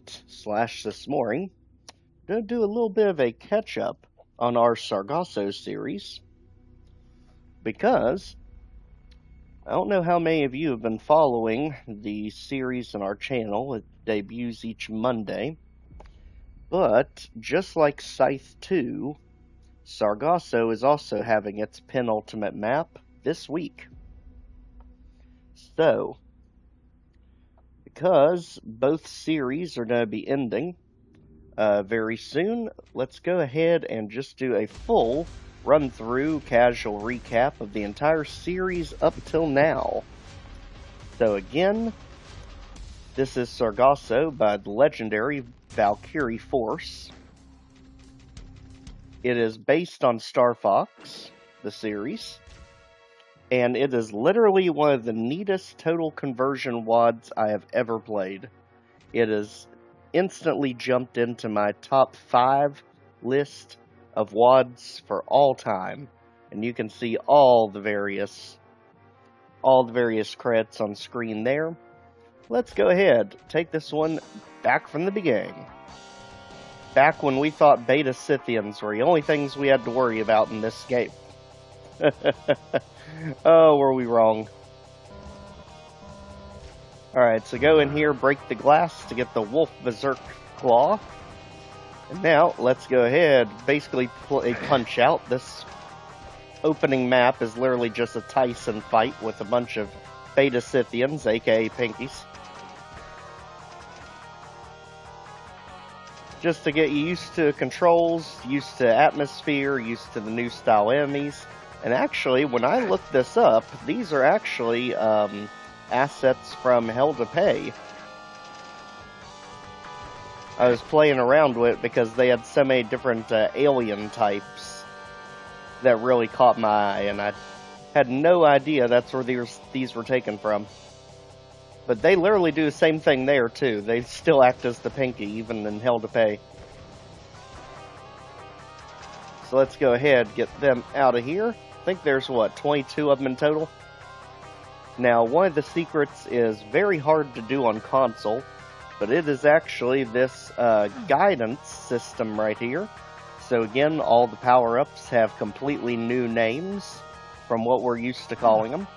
tonight/this morning, I'm going to do a little bit of a catch up on our Sargasso series because I don't know how many of you have been following the series on our channel. It debuts each Monday, but just like Scythe 2, Sargasso is also having its penultimate map this week. So, because both series are going to be ending very soon, let's go ahead and just do a full run-through casual recap of the entire series up till now. So again, this is Sargasso by the legendary Valkyrie Force. It is based on Star Fox, the series, and it is literally one of the neatest total conversion WODs I have ever played. It has instantly jumped into my top 5 list of WODs for all time, and you can see all the various credits on screen there. Let's go ahead, take this one back from the beginning. Back when we thought beta Scythians were the only things we had to worry about in this game. Oh, were we wrong. Alright, so go in here, break the glass to get the Wolf Berserk Claw. And now, let's go ahead, basically play Punch Out. This opening map is literally just a Tyson fight with a bunch of Beta Scythians, aka Pinkies. Just to get you used to controls, used to atmosphere, used to the new style enemies. And actually, when I looked this up, these are actually, assets from Hell to Pay. I was playing around with it because they had so many different alien types that really caught my eye, and I had no idea that's where these were taken from. But they literally do the same thing there too. They still act as the Pinky, even in Hell to Pay. So let's go ahead, get them out of here. I think there's, what, 22 of them in total? Now, one of the secrets is very hard to do on console, but it is actually this guidance system right here. So again, all the power-ups have completely new names from what we're used to calling them.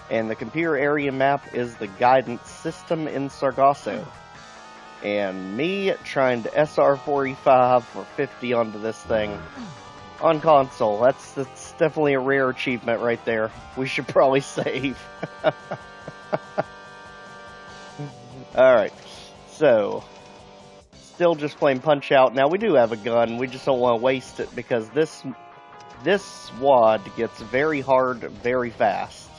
And the computer area map is the guidance system in Sargasso. And me trying to SR45 for 50 onto this thing on console, that's definitely a rare achievement right there. We should probably save. Alright, so still just playing Punch Out. Now we do have a gun, we just don't want to waste it because this WOD gets very hard very fast.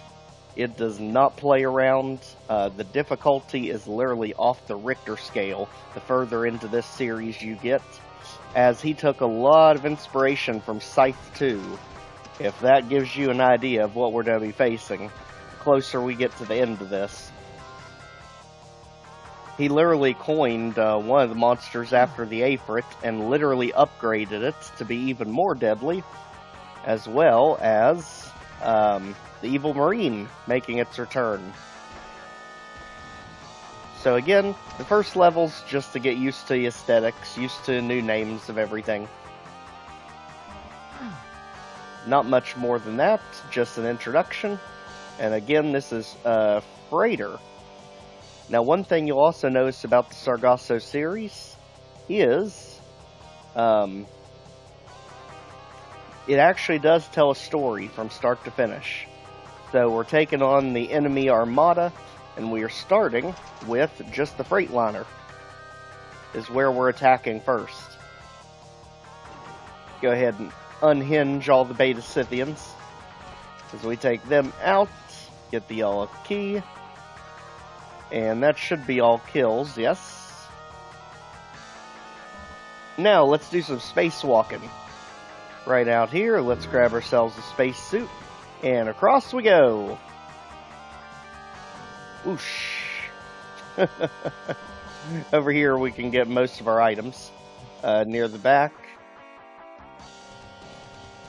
It does not play around. The difficulty is literally off the Richter scale the further into this series you get, as he took a lot of inspiration from Scythe 2, if that gives you an idea of what we're going to be facing the closer we get to the end of this. He literally coined one of the monsters after the Aphrit and literally upgraded it to be even more deadly, as well as the Evil Marine making its return. So again, the first level's just to get used to the aesthetics, used to new names of everything. Not much more than that, just an introduction. And again, this is Freighter. Now, one thing you'll also notice about the Sargasso series is it actually does tell a story from start to finish. So we're taking on the enemy armada, and we are starting with just the Freightliner, is where we're attacking first. Go ahead and unhinge all the Beta Scythians as we take them out, get the yellow key, and that should be all kills, yes. Now let's do some spacewalking. Right out here, let's grab ourselves a spacesuit, and across we go. Whoosh. Over here we can get most of our items near the back.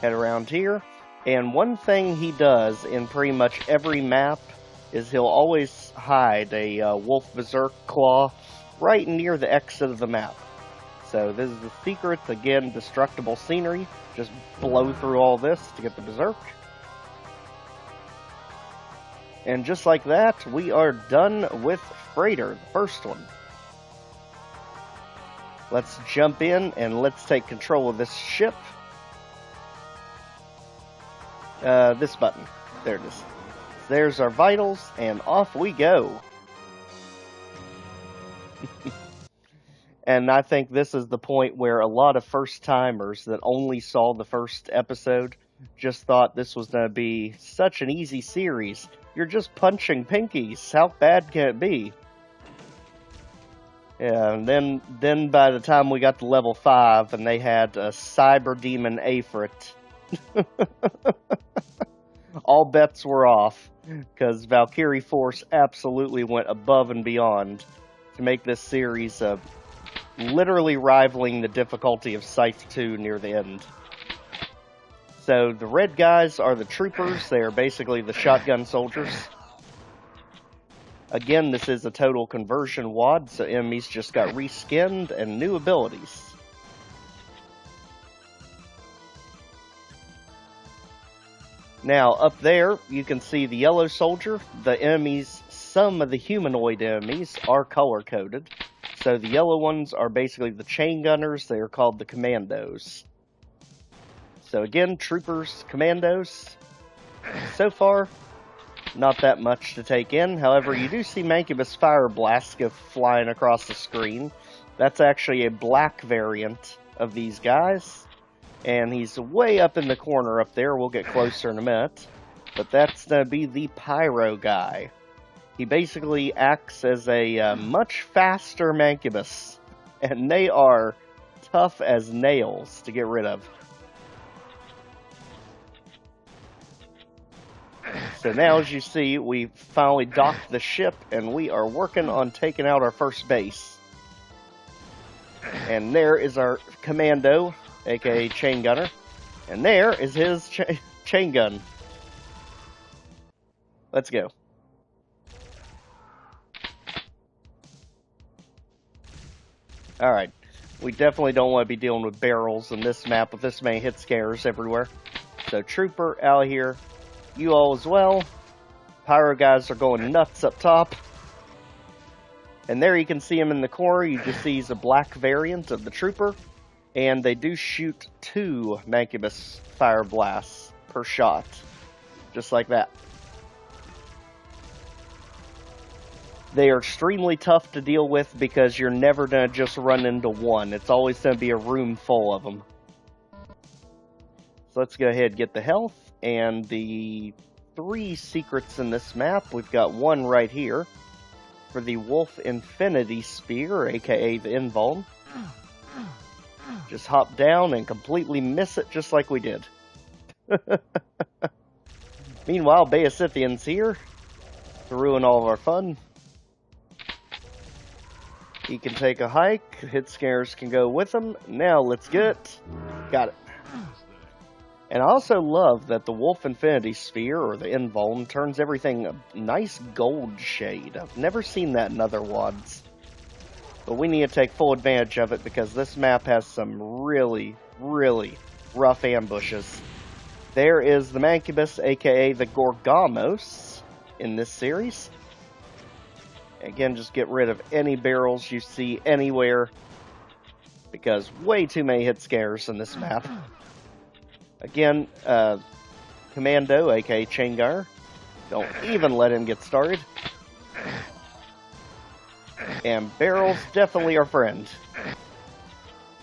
Head around here. And one thing he does in pretty much every map is he'll always hide a Wolf Berserk Claw right near the exit of the map. So this is the secret. Again, destructible scenery. Just blow through all this to get the Berserk. And just like that, we are done with Freighter, the first one. Let's jump in and let's take control of this ship. This button. There it is. There's our vitals, and off we go. And I think this is the point where a lot of first-timers that only saw the first episode just thought this was going to be such an easy series. You're just punching pinkies. How bad can it be? Yeah, and then by the time we got to level 5 and they had a Cyber Demon Aphrit, all bets were off, because Valkyrie Force absolutely went above and beyond to make this series literally rivaling the difficulty of Scythe 2 near the end. So the red guys are the troopers. They are basically the shotgun soldiers. Again, this is a total conversion WOD, so enemies just got reskinned and new abilities. Now, up there, you can see the yellow soldier. The enemies, some of the humanoid enemies, are color-coded. So the yellow ones are basically the chain gunners. They are called the commandos. So again, troopers, commandos. So far, not that much to take in. However, you do see Mancubus Fire Blast go flying across the screen. That's actually a black variant of these guys. And he's way up in the corner up there. We'll get closer in a minute. But that's going to be the Pyro guy. He basically acts as a much faster Mancubus. And they are tough as nails to get rid of. So now, as you see, we finally docked the ship, and we are working on taking out our first base. And there is our commando, aka chain gunner, and there is his chain gun. Let's go. Alright, we definitely don't want to be dealing with barrels in this map with this many hit scares everywhere. So trooper out here. You all as well. Pyro guys are going nuts up top. And there you can see him in the corner. You just see he's a black variant of the trooper. And they do shoot 2 Mancubus Fire Blasts per shot. Just like that. They are extremely tough to deal with because you're never going to just run into one. It's always going to be a room full of them. So let's go ahead and get the health. And the 3 secrets in this map, we've got one right here for the Wolf Infinity Spear, aka the Invuln. Just hop down and completely miss it just like we did. Meanwhile, Beasithian's here to ruin all of our fun. He can take a hike, hit scares can go with him. Now let's get... Got it. And I also love that the Wolf Infinity Sphere, or the Invuln, turns everything a nice gold shade. I've never seen that in other WODs. But we need to take full advantage of it because this map has some really, really rough ambushes. There is the Mancubus, aka the Gorgamos, in this series. Again, just get rid of any barrels you see anywhere, because way too many hit scares in this map. Again, Commando, aka Chain Gunner. Don't even let him get started. And barrels, definitely our friend.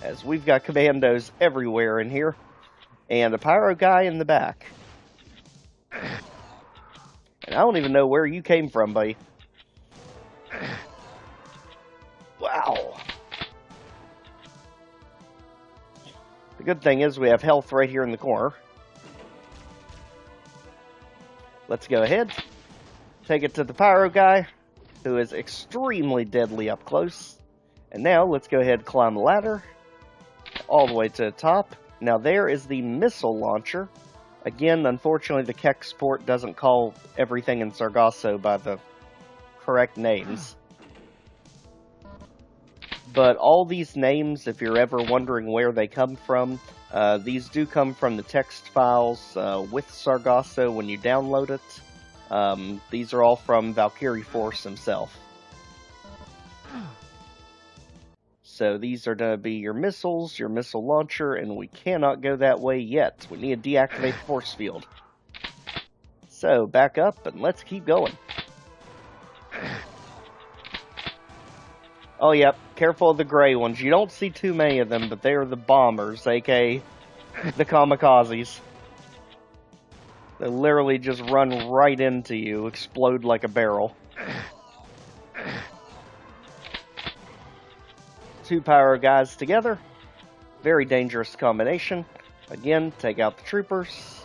As we've got commandos everywhere in here. And a pyro guy in the back. And I don't even know where you came from, buddy. Wow. The good thing is we have health right here in the corner. Let's go ahead. Take it to the pyro guy, who is extremely deadly up close. And now let's go ahead and climb the ladder all the way to the top. Now there is the missile launcher. Again, unfortunately, the Kex port doesn't call everything in Sargasso by the correct names. But all these names, if you're ever wondering where they come from, these do come from the text files with Sargasso when you download it. These are all from Valkyrie Force himself. So these are going to be your missiles, your missile launcher, and we cannot go that way yet. We need to deactivate the force field. So, back up, and let's keep going. Oh, yep, careful of the gray ones. You don't see too many of them, but they are the bombers, aka the kamikazes. They literally just run right into you, explode like a barrel. Two pyro guys together. Very dangerous combination. Again, take out the troopers.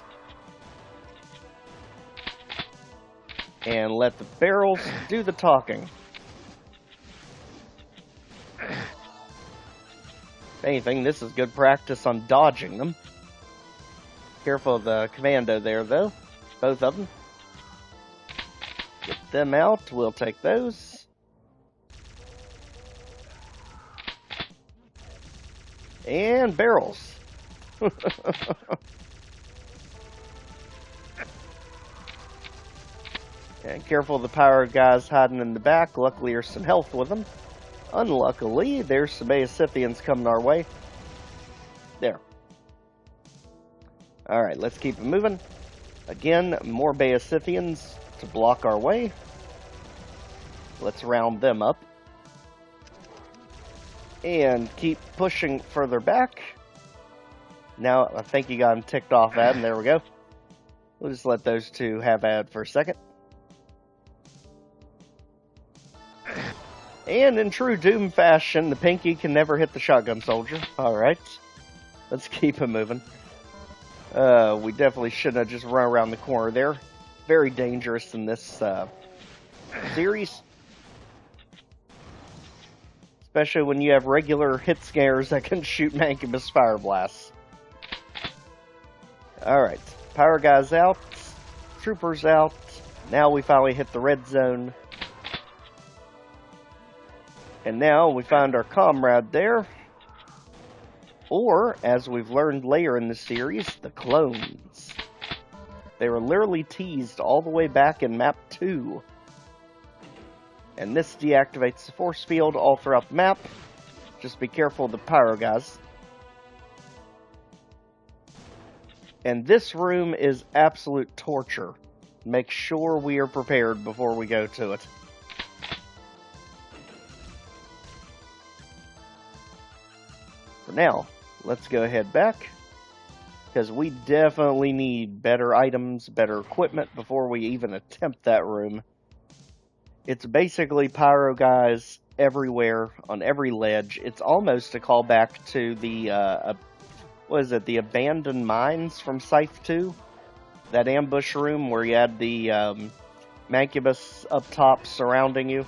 And let the barrels do the talking. If anything, this is good practice on dodging them. Careful of the commando there, though. Both of them. Get them out. We'll take those. And barrels. And careful of the power guys hiding in the back. Luckily, there's some health with them. Unluckily, there's some Scythians coming our way. There. Alright, let's keep it moving. Again, more Scythians to block our way. Let's round them up. And keep pushing further back. Now, I think you got them ticked off at, and there we go. We'll just let those two have at for a second. And in true Doom fashion, the pinky can never hit the shotgun soldier. Alright. Let's keep it moving. We definitely shouldn't have just run around the corner there. Very dangerous in this series. Especially when you have regular hit scares that can shoot Mancubus fire blasts. Alright. Power guys out. Troopers out. Now we finally hit the red zone. And now we find our comrade there. Or, as we've learned later in the series, the clones. They were literally teased all the way back in map 2. And this deactivates the force field all throughout the map. Just be careful of the pyro guys. And this room is absolute torture. Make sure we are prepared before we go to it. For now, let's go ahead back. Because we definitely need better items, better equipment before we even attempt that room. It's basically pyro guys everywhere, on every ledge. It's almost a callback to the, what is it, the abandoned mines from Scythe 2? That ambush room where you had the Mancubus up top surrounding you,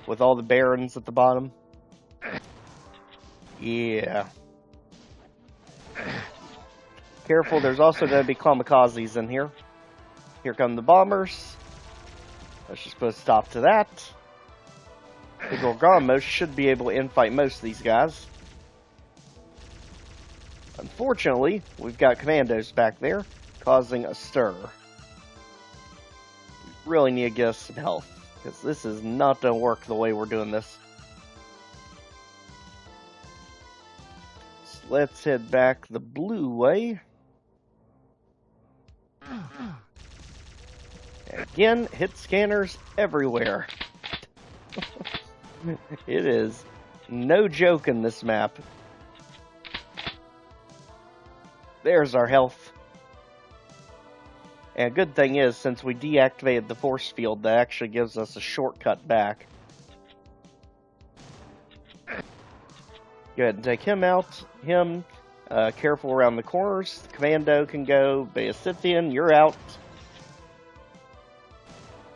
with all the barons at the bottom. Yeah. Careful, there's also going to be kamikazes in here. Here come the bombers. Let's just put a stop to that. The Gorgamos should be able to infight most of these guys. Unfortunately, we've got commandos back there, causing a stir. We really need to get us some health, because this is not going to work the way we're doing this. So let's head back the blue way. Again, hit scanners everywhere. It is no joke in this map. There's our health. And a good thing is, since we deactivated the force field, that actually gives us a shortcut back. Go ahead and take him out. Him. Careful around the corners. The commando can go. Scythian, you're out.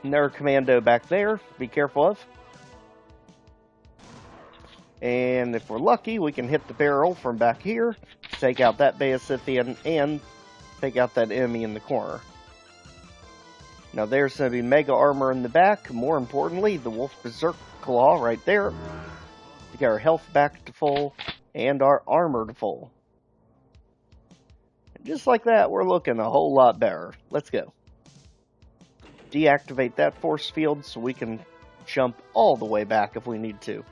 Another commando back there. Be careful of. And if we're lucky, we can hit the barrel from back here. Take out that Scythian and take out that enemy in the corner. Now there's going to be mega armor in the back. More importantly, the Wolf Berserk Claw right there. to get our health back to full and our armor to full. And just like that, we're looking a whole lot better. Let's go. Deactivate that force field so we can jump all the way back if we need to.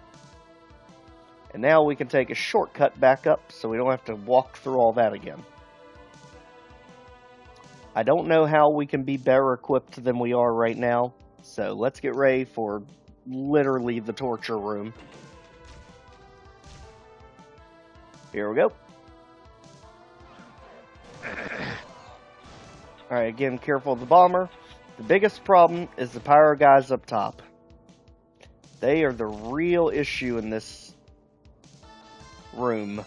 And now we can take a shortcut back up so we don't have to walk through all that again. I don't know how we can be better equipped than we are right now, so let's get ready for literally the torture room. Here we go. Alright, again, careful of the bomber. The biggest problem is the pyro guys up top. They are the real issue in this room.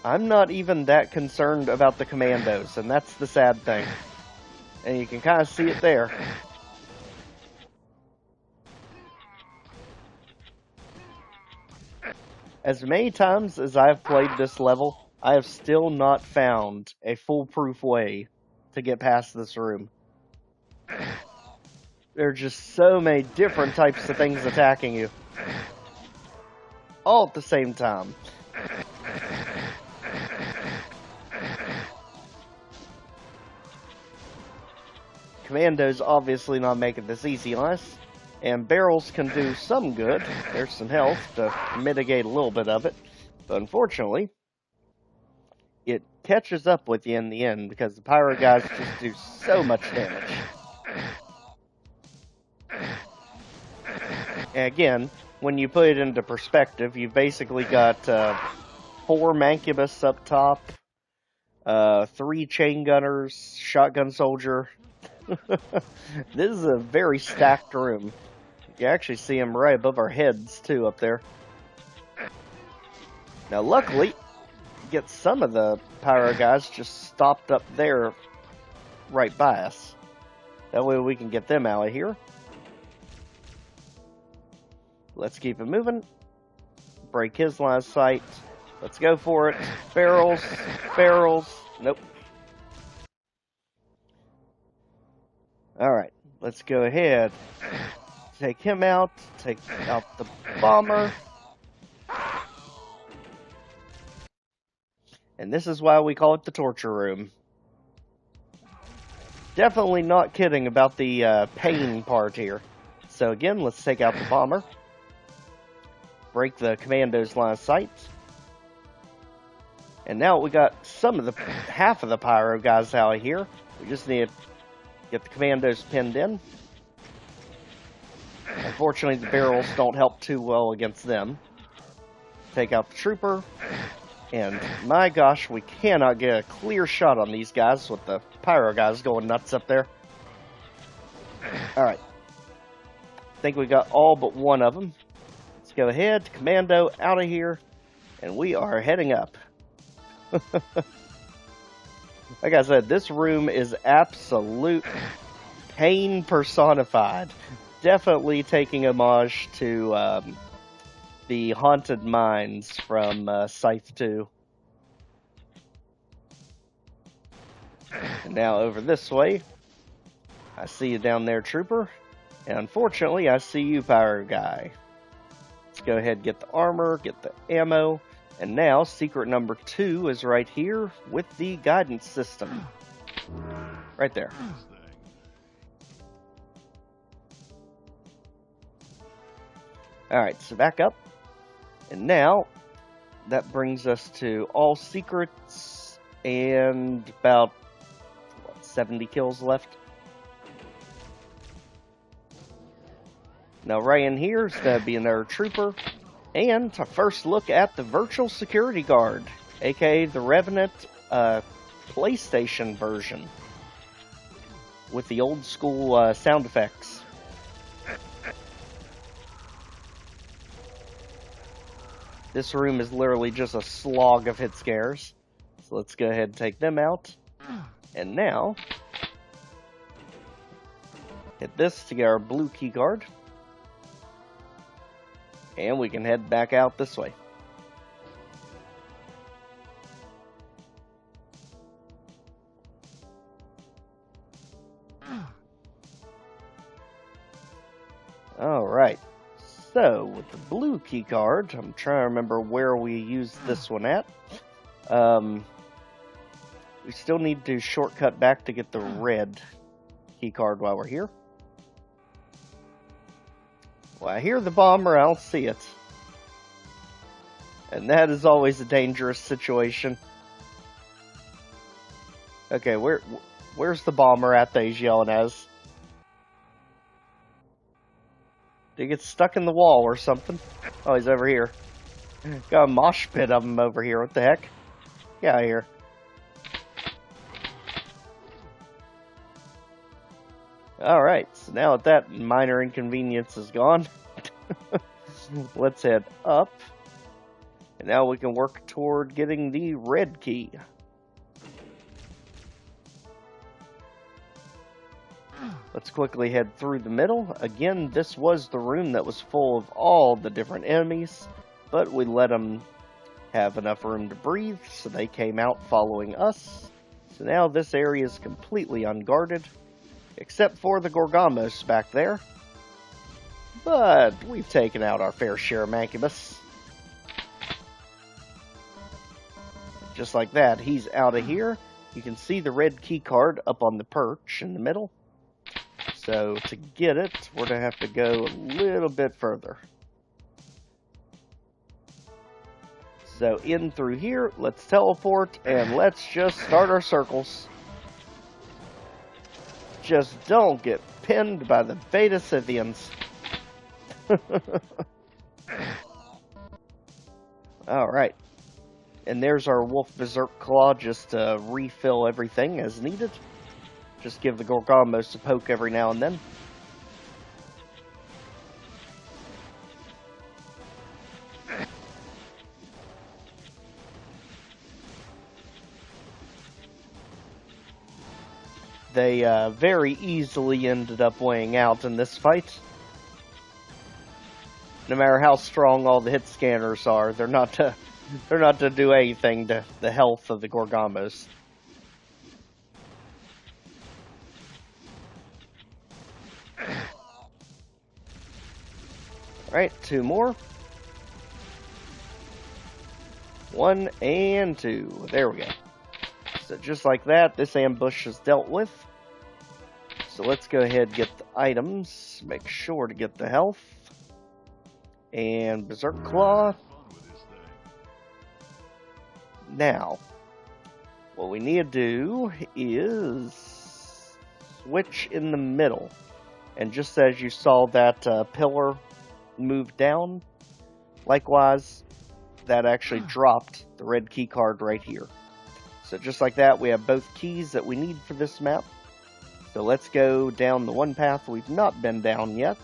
I'm not even that concerned about the commandos, and that's the sad thing. And you can kind of see it there. As many times as I've played this level, I have still not found a foolproof way to get past this room. There are just so many different types of things attacking you. All at the same time. Commandos obviously not making this easy on us, and barrels can do some good. There's some health to mitigate a little bit of it, but unfortunately, it catches up with you in the end because the pyro guys just do so much damage. And again, when you put it into perspective, you've basically got 4 Mancubus up top, 3 chain gunners, shotgun soldier. This is a very stacked room. You actually see them right above our heads, too, up there. Now, luckily, get some of the pyro guys just stopped up there right by us. That way we can get them out of here. Let's keep it moving. Break his line of sight. Let's go for it. Barrels. Barrels. Nope. Alright, let's go ahead. Take him out. Take out the bomber. And this is why we call it the torture room. Definitely not kidding about the pain part here. So again, let's take out the bomber. Break the commando's line of sight. And now we got half of the pyro guys out of here. We just need to get the commandos pinned in. Unfortunately, the barrels don't help too well against them. Take out the trooper. And my gosh, we cannot get a clear shot on these guys with the pyro guys going nuts up there. Alright. I think we got all but one of them. Let's go ahead, commando out of here, and we are heading up. Like I said, this room is absolute pain personified. Definitely taking homage to the haunted mines from Scythe 2. And now over this way, I see you down there, trooper. And unfortunately, I see you, pyro guy. Let's go ahead and get the armor, get the ammo. And now, secret number 2 is right here with the guidance system. Right there. Alright, so back up. And now, that brings us to all secrets and about, 70 kills left. Now right in here is going to be another trooper. And to first look at the virtual security guard, aka the Revenant PlayStation version. With the old school sound effects. This room is literally just a slog of hit scares. So let's go ahead and take them out. And now, hit this to get our blue key card. And we can head back out this way. Alright. blue key card. I'm trying to remember where we used this one at. We still need to shortcut back to get the red key card while we're here. Well, I hear the bomber, I don't see it. And that is always a dangerous situation. Okay, where's the bomber at that he's yelling at us? Did he get stuck in the wall or something? Oh, he's over here. Got a mosh pit of him over here. What the heck? Get out of here. Alright, so now that minor inconvenience is gone, let's head up. And now we can work toward getting the red key. Let's quickly head through the middle. Again, this was the room that was full of all the different enemies, but we let them have enough room to breathe, so they came out following us. So now this area is completely unguarded, except for the Gorgamos back there. But we've taken out our fair share of Mancubus. Just like that, he's out of here. You can see the red key card up on the perch in the middle. So to get it, we're going to have to go a little bit further. So in through here, let's teleport, and let's just start our circles. Just don't get pinned by the Beta Scythians. Alright. And there's our Wolf Berserk Claw, just to refill everything as needed. Just give the Gorgamos a poke every now and then. They very easily ended up weighing out in this fight. No matter how strong all the hit scanners are, they're not to do anything to the health of the Gorgamos. Alright, 2 more. 1 and 2. There we go. So just like that, this ambush is dealt with. So let's go ahead and get the items. Make sure to get the health. And Berserk Claw. Now, what we need to do is switch in the middle. And just as you saw that pillar move down, likewise, that actually dropped the red key card right here. So just like that, we have both keys that we need for this map. So let's go down the one path we've not been down yet.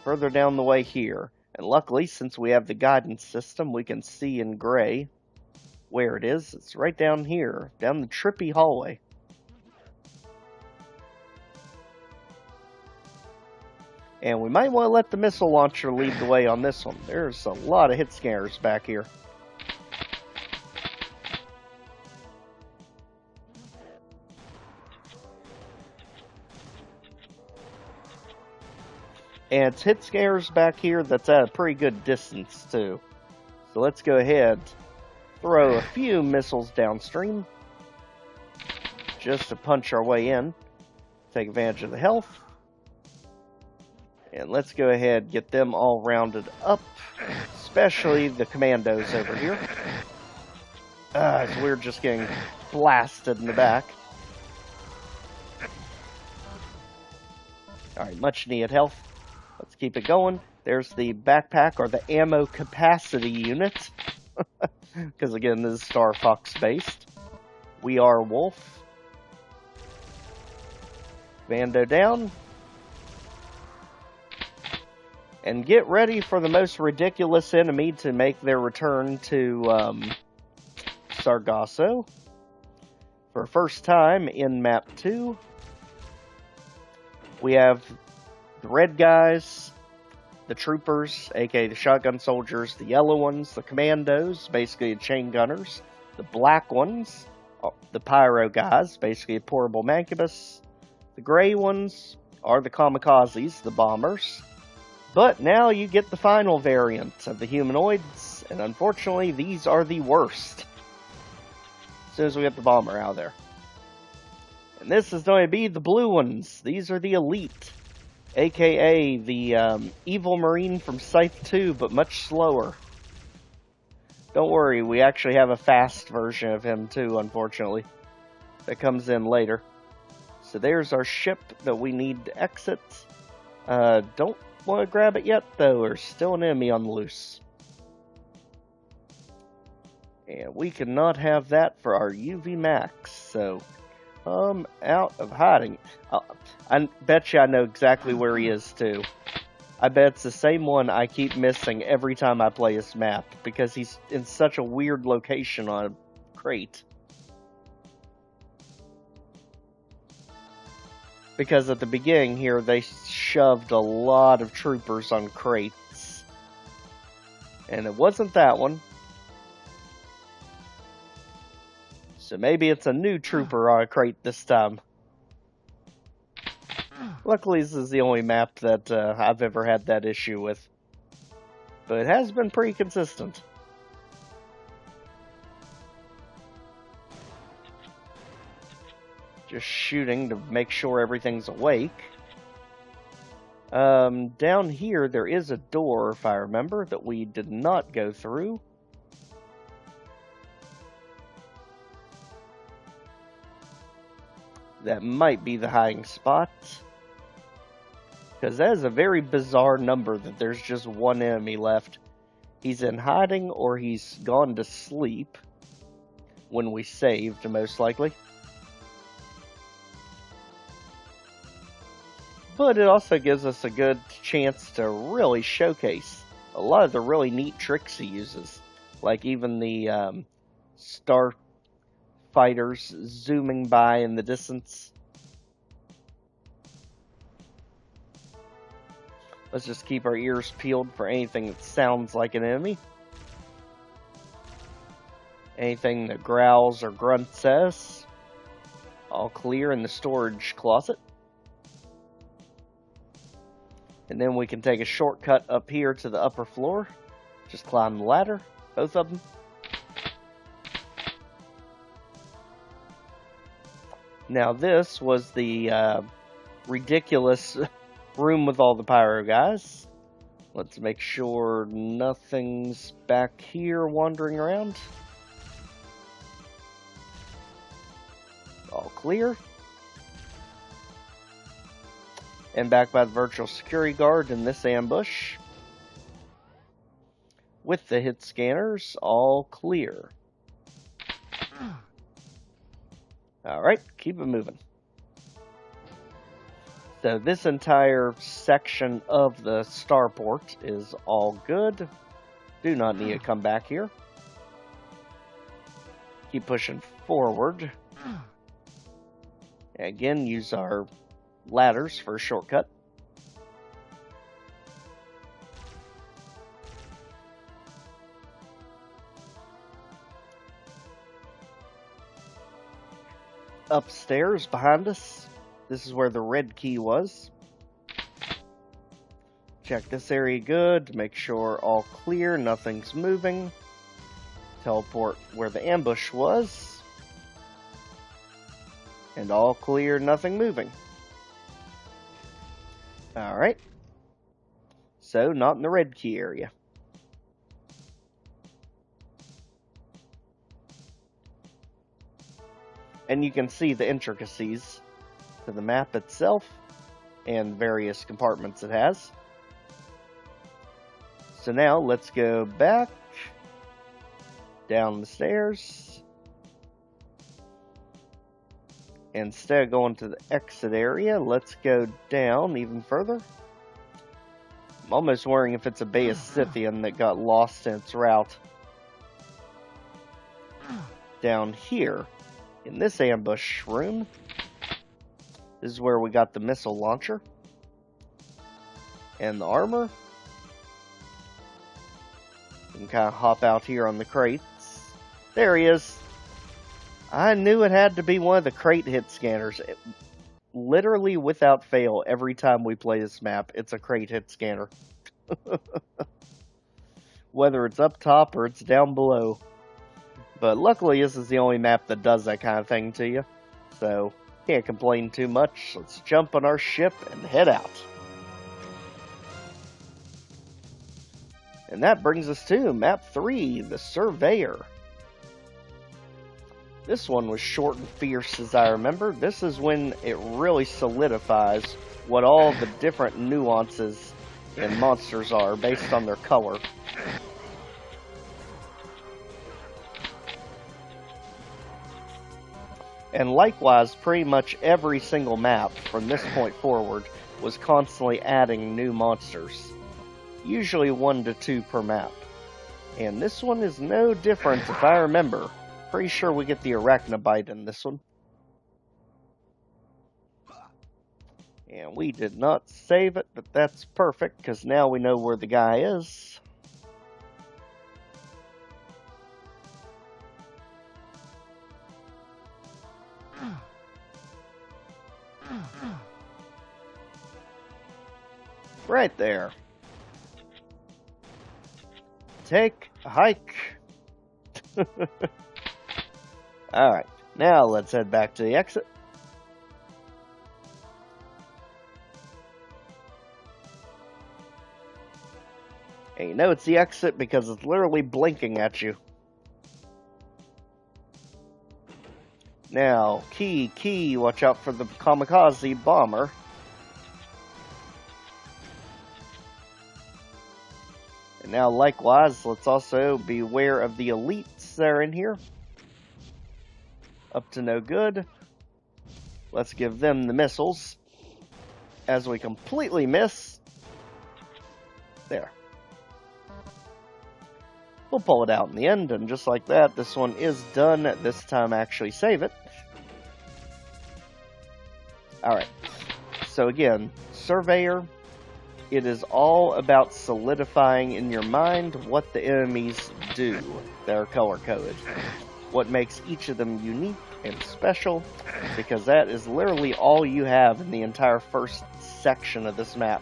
Further down the way here. And luckily, since we have the guidance system, we can see in gray where it is. It's right down here, down the trippy hallway. And we might want to let the missile launcher lead the way on this one. There's a lot of hit scanners back here. And it's hit scares back here that's at a pretty good distance, too. So let's go ahead, throw a few missiles downstream, just to punch our way in. Take advantage of the health. And let's go ahead and get them all rounded up, especially the commandos over here. As we're just getting blasted in the back. Alright, much needed health. Let's keep it going. There's the backpack, or the ammo capacity unit. Because again, this is Star Fox based. We are Wolf. Bando down. And get ready for the most ridiculous enemy to make their return to Sargasso. For first time in Map 2. We have the red guys, the troopers, aka the shotgun soldiers, the yellow ones, the commandos, basically the chain gunners, the black ones, the pyro guys, basically a portable Mancubus, the gray ones are the kamikazes, the bombers. But now you get the final variant of the humanoids, and unfortunately these are the worst. As soon as we get the bomber out of there. And this is going to be the blue ones. These are the elite, aka the evil marine from Scythe 2, but much slower. Don't worry, we actually have a fast version of him too, unfortunately. That comes in later. So there's our ship that we need to exit. Don't want to grab it yet, though. There's still an enemy on the loose. And we cannot have that for our UV max, so come out of hiding. I bet you I know exactly where he is, too. I bet it's the same one I keep missing every time I play this map, because he's in such a weird location on a crate. Because at the beginning here, they shoved a lot of troopers on crates. And it wasn't that one. So maybe it's a new trooper on a crate this time. Luckily, this is the only map that I've ever had that issue with. But it has been pretty consistent. Just shooting to make sure everything's awake. Down here, there is a door, if I remember, that we did not go through. That might be the hiding spot. Because that is a very bizarre number that there's just one enemy left. He's in hiding or he's gone to sleep. When we saved, most likely. But it also gives us a good chance to really showcase a lot of the really neat tricks he uses. Like even the star fighters zooming by in the distance. Let's just keep our ears peeled for anything that sounds like an enemy. Anything that growls or grunts at us. All clear in the storage closet. And then we can take a shortcut up here to the upper floor. Just climb the ladder, both of them. Now this was the ridiculous room with all the pyro guys. Let's make sure nothing's back here wandering around. All clear. And back by the virtual security guard in this ambush. With the hit scanners, all clear. Alright, keep it moving. So this entire section of the starport is all good. Do not need to come back here. Keep pushing forward. Again, use our ladders for a shortcut. Upstairs behind us, this is where the red key was. Check this area good, make sure all clear, nothing's moving. Teleport where the ambush was. And all clear, nothing moving. Alright. So, not in the red key area. And you can see the intricacies to the map itself and various compartments it has. So now, let's go back down the stairs. Instead of going to the exit area, let's go down even further. I'm almost wondering if it's a Bay of Scythian that got lost in its route. Down here, in this ambush room, this is where we got the missile launcher. And the armor. You can kind of hop out here on the crates. There he is. I knew it had to be one of the crate hit scanners. literally without fail, every time we play this map, it's a crate hit scanner. Whether it's up top or it's down below. But luckily, this is the only map that does that kind of thing to you. So, can't complain too much. Let's jump on our ship and head out. And that brings us to Map 3, the Surveyor. This one was short and fierce, as I remember. This is when it really solidifies what all the different nuances in monsters are based on their color. And likewise, pretty much every single map from this point forward was constantly adding new monsters. Usually 1 to 2 per map. And this one is no different, if I remember. Pretty sure we get the Arachnobite in this one. And we did not save it, but that's perfect, because now we know where the guy is. Right there. Take a hike. Alright, now let's head back to the exit. And you know it's the exit because it's literally blinking at you. Now, key, watch out for the kamikaze bomber. And now, likewise, let's also beware of the elites that are in here. Up to no good. Let's give them the missiles. As we completely miss. There. We'll pull it out in the end, and just like that, this one is done. This time, actually save it. Alright. So again, Surveyor. It is all about solidifying in your mind what the enemies do that are color-coded. What makes each of them unique and special, because that is literally all you have in the entire first section of this map.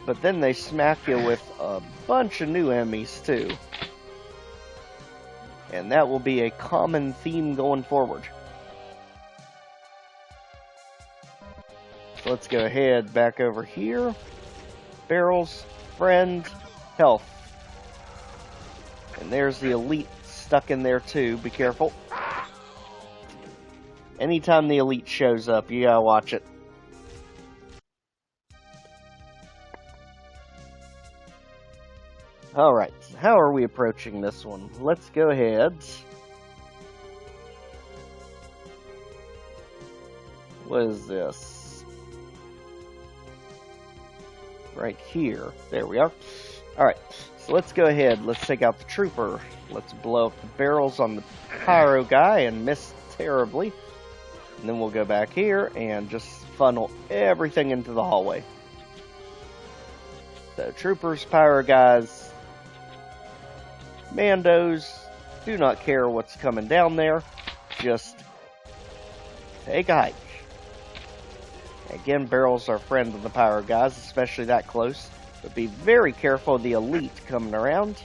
But then they smack you with a bunch of new enemies too. And that will be a common theme going forward. So let's go ahead back over here. Barrels, friend, health. And there's the elite stuck in there too. Be careful. Anytime the elite shows up, you gotta watch it. Alright, how are we approaching this one? Let's go ahead. What is this? Right here. There we are. Alright, so let's go ahead. Let's take out the trooper. Let's blow up the barrels on the pyro guy and miss terribly. And then we'll go back here and just funnel everything into the hallway. So, troopers, pyro guys, Mandos, do not care what's coming down there. Just take a hike. Again, barrels are friend of the pyro guys, especially that close. But be very careful of the elite coming around.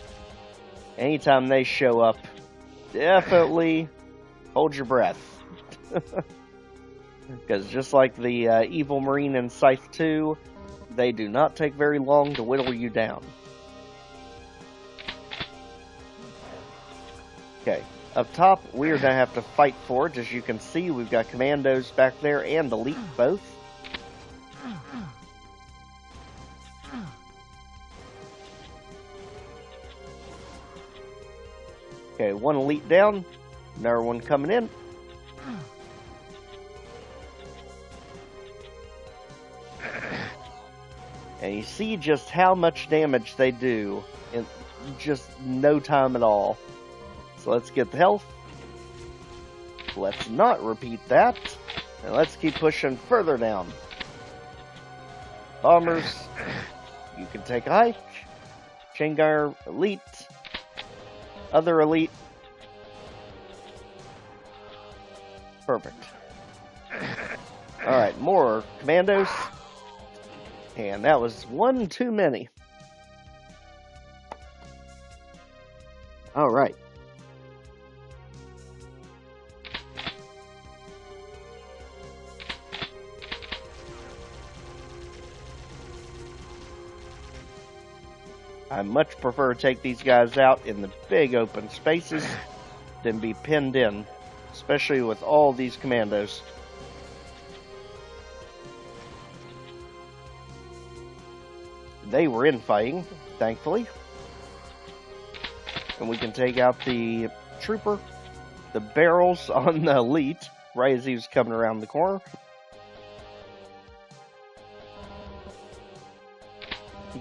Anytime they show up, definitely hold your breath. Because just like the evil marine in Scythe 2, they do not take very long to whittle you down. Okay, up top, we are going to have to fight for it. As you can see, we've got commandos back there and elite both. Okay, one elite down, another one coming in. And you see just how much damage they do in just no time at all. So let's get the health. Let's not repeat that. And let's keep pushing further down. Bombers, you can take a hike. Chain gunner, elite. Other elite. Perfect. Alright, more commandos. And that was one too many. Alright. I much prefer to take these guys out in the big open spaces than be pinned in, especially with all these commandos. They were infighting, thankfully. And we can take out the trooper, the barrels on the elite, right as he was coming around the corner.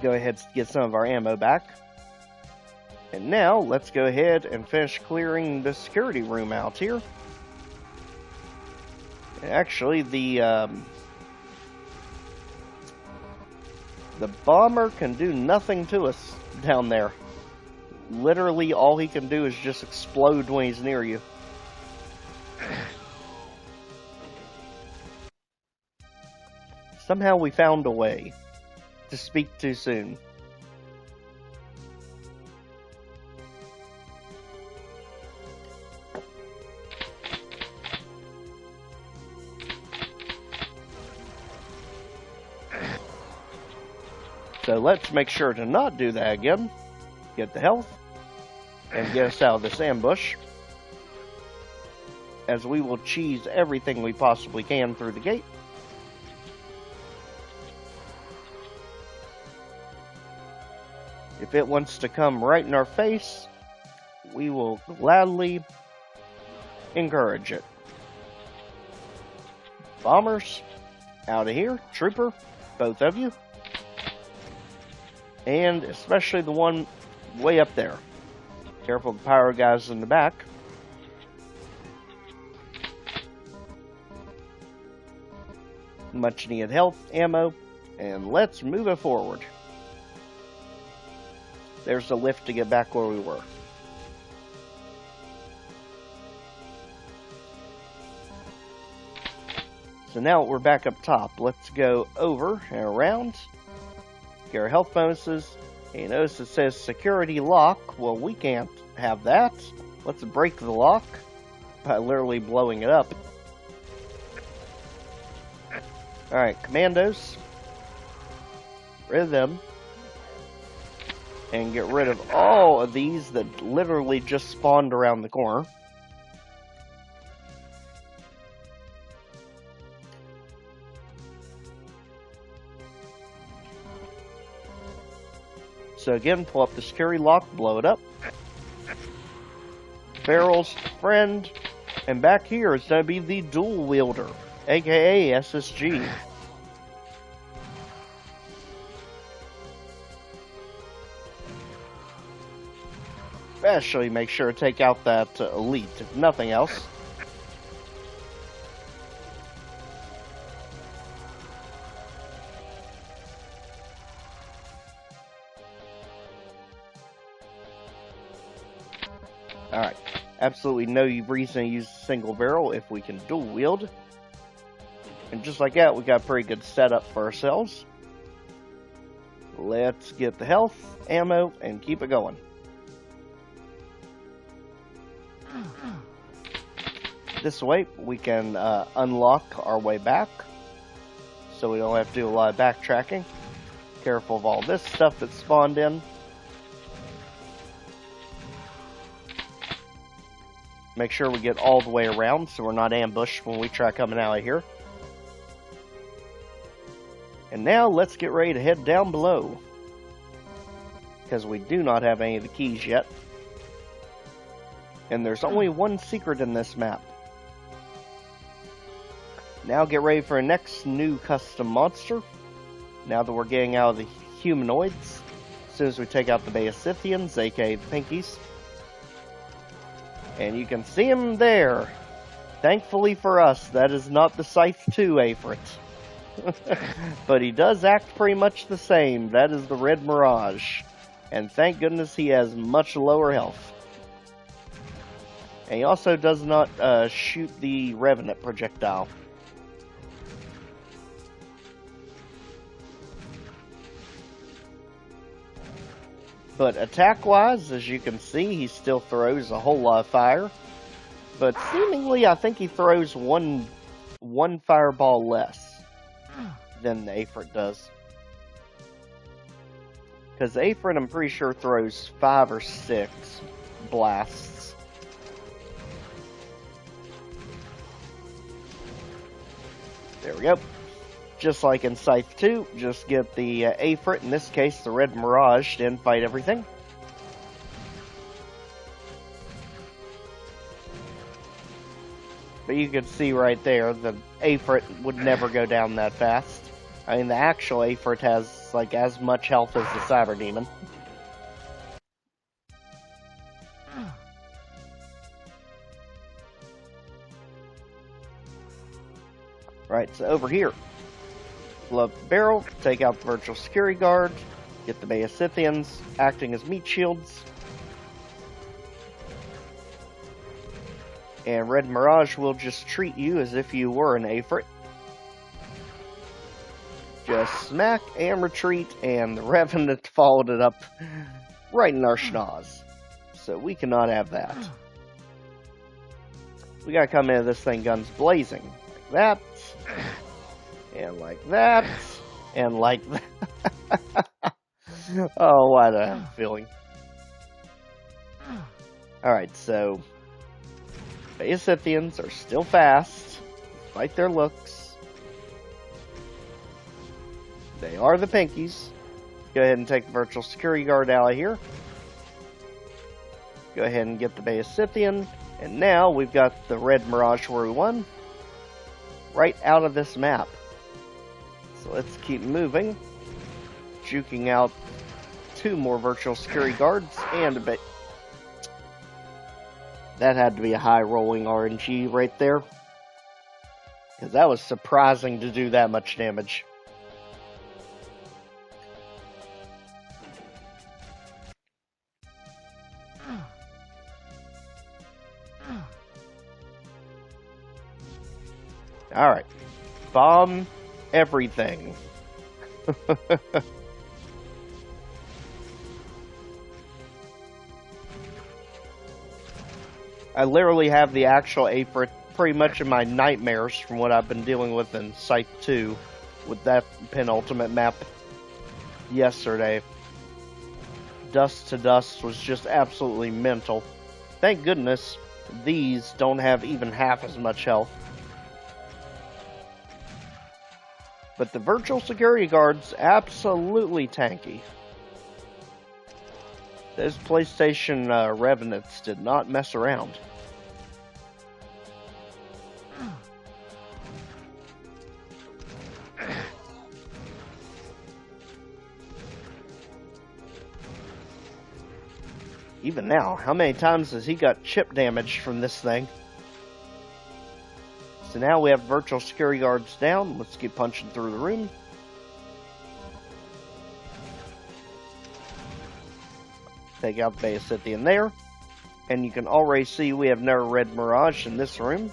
Go ahead and get some of our ammo back. And now, let's go ahead and finish clearing the security room out here. Actually, the bomber can do nothing to us down there. Literally, all he can do is just explode when he's near you. Somehow we found a way to speak too soon. So let's make sure to not do that again. Get the health and get us out of this ambush, as we will cheese everything we possibly can through the gate. If it wants to come right in our face, we will gladly encourage it. Bombers, out of here. Trooper, both of you. And especially the one way up there. Careful of the pyro guys in the back. Much needed health, ammo, and let's move it forward. There's the lift to get back where we were. So now we're back up top. Let's go over and around. Get our health bonuses. And you notice it says security lock. Well, we can't have that. Let's break the lock by literally blowing it up. Alright, commandos. Rid of them. And get rid of all of these that literally just spawned around the corner. So again, pull up the security lock, blow it up. Barrels, friend. And back here is going to be the dual wielder, aka SSG. Especially make sure to take out that elite, if nothing else. Alright, absolutely no reason to use a single barrel if we can dual wield. And just like that, we got a pretty good setup for ourselves. Let's get the health, ammo, and keep it going. This way, we can unlock our way back, so we don't have to do a lot of backtracking. Careful of all this stuff that spawned in. Make sure we get all the way around so we're not ambushed when we try coming out of here. And now let's get ready to head down below, because we do not have any of the keys yet. And there's only one secret in this map. Now get ready for our next new custom monster. Now that we're getting out of the humanoids, as soon as we take out the Scythians, aka the Pinkies. And you can see him there. Thankfully for us, that is not the Scythe 2 Afrit. But he does act pretty much the same. That is the Red Mirage. And thank goodness he has much lower health. And he also does not shoot the Revenant projectile. But attack-wise, as you can see, he still throws a whole lot of fire. But seemingly, I think he throws one fireball less than the Aphrit does. Because the Aphrit, I'm pretty sure, throws 5 or 6 blasts. There we go. Just like in Scythe 2, just get the Aphrit, in this case the Red Mirage, to fight everything. But you can see right there, the Aphrit would never go down that fast. I mean, the actual Aphrit has like as much health as the Cyber Demon. Right, so over here, Love Barrel, take out the Virtual Security Guard, get the Scythians acting as meat shields. And Red Mirage will just treat you as if you were an Aphrit. Just smack and retreat, and the Revenant followed it up right in our schnoz. So we cannot have that. We gotta come into this thing guns blazing. Like that. And like that. And like that. Oh, why do I have a feeling? Alright, so Scythians are still fast, despite their looks. They are the Pinkies. Go ahead and take the Virtual Security Guard out of here. Go ahead and get the Scythian. And now we've got the Red Mirage where we won. Right out of this map. So let's keep moving. Juking out 2 more Virtual Security Guards and a bit. That had to be a high rolling RNG right there. Because that was surprising to do that much damage. Alright. Bomb everything. I literally have the actual Aphrit pretty much in my nightmares from what I've been dealing with in Scythe 2 with that penultimate map yesterday. Dust to Dust was just absolutely mental. Thank goodness these don't have even half as much health. But the Virtual Security Guards, absolutely tanky. Those PlayStation Revenants did not mess around. Even now, how many times has he got chip damage from this thing? So now we have Virtual Security Guards down. Let's keep punching through the room. Take out the Scythian there. And you can already see we have no Red Mirage in this room.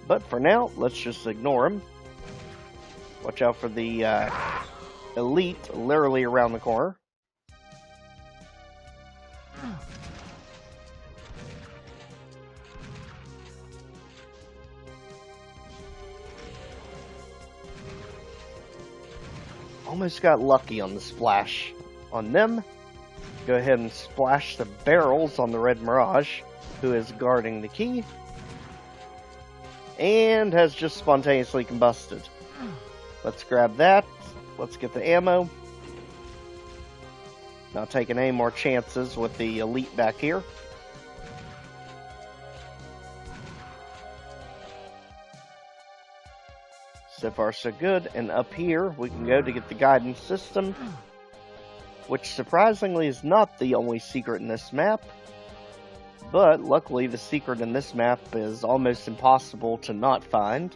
But for now, let's just ignore him. Watch out for the Elite literally around the corner. Almost got lucky on the splash on them. Go ahead and splash the barrels on the Red Mirage, who is guarding the key. And has just spontaneously combusted. Let's grab that. Let's get the ammo. Not taking any more chances with the Elite back here. So far so good, and up here we can go to get the guidance system, which surprisingly is not the only secret in this map, but luckily the secret in this map is almost impossible to not find.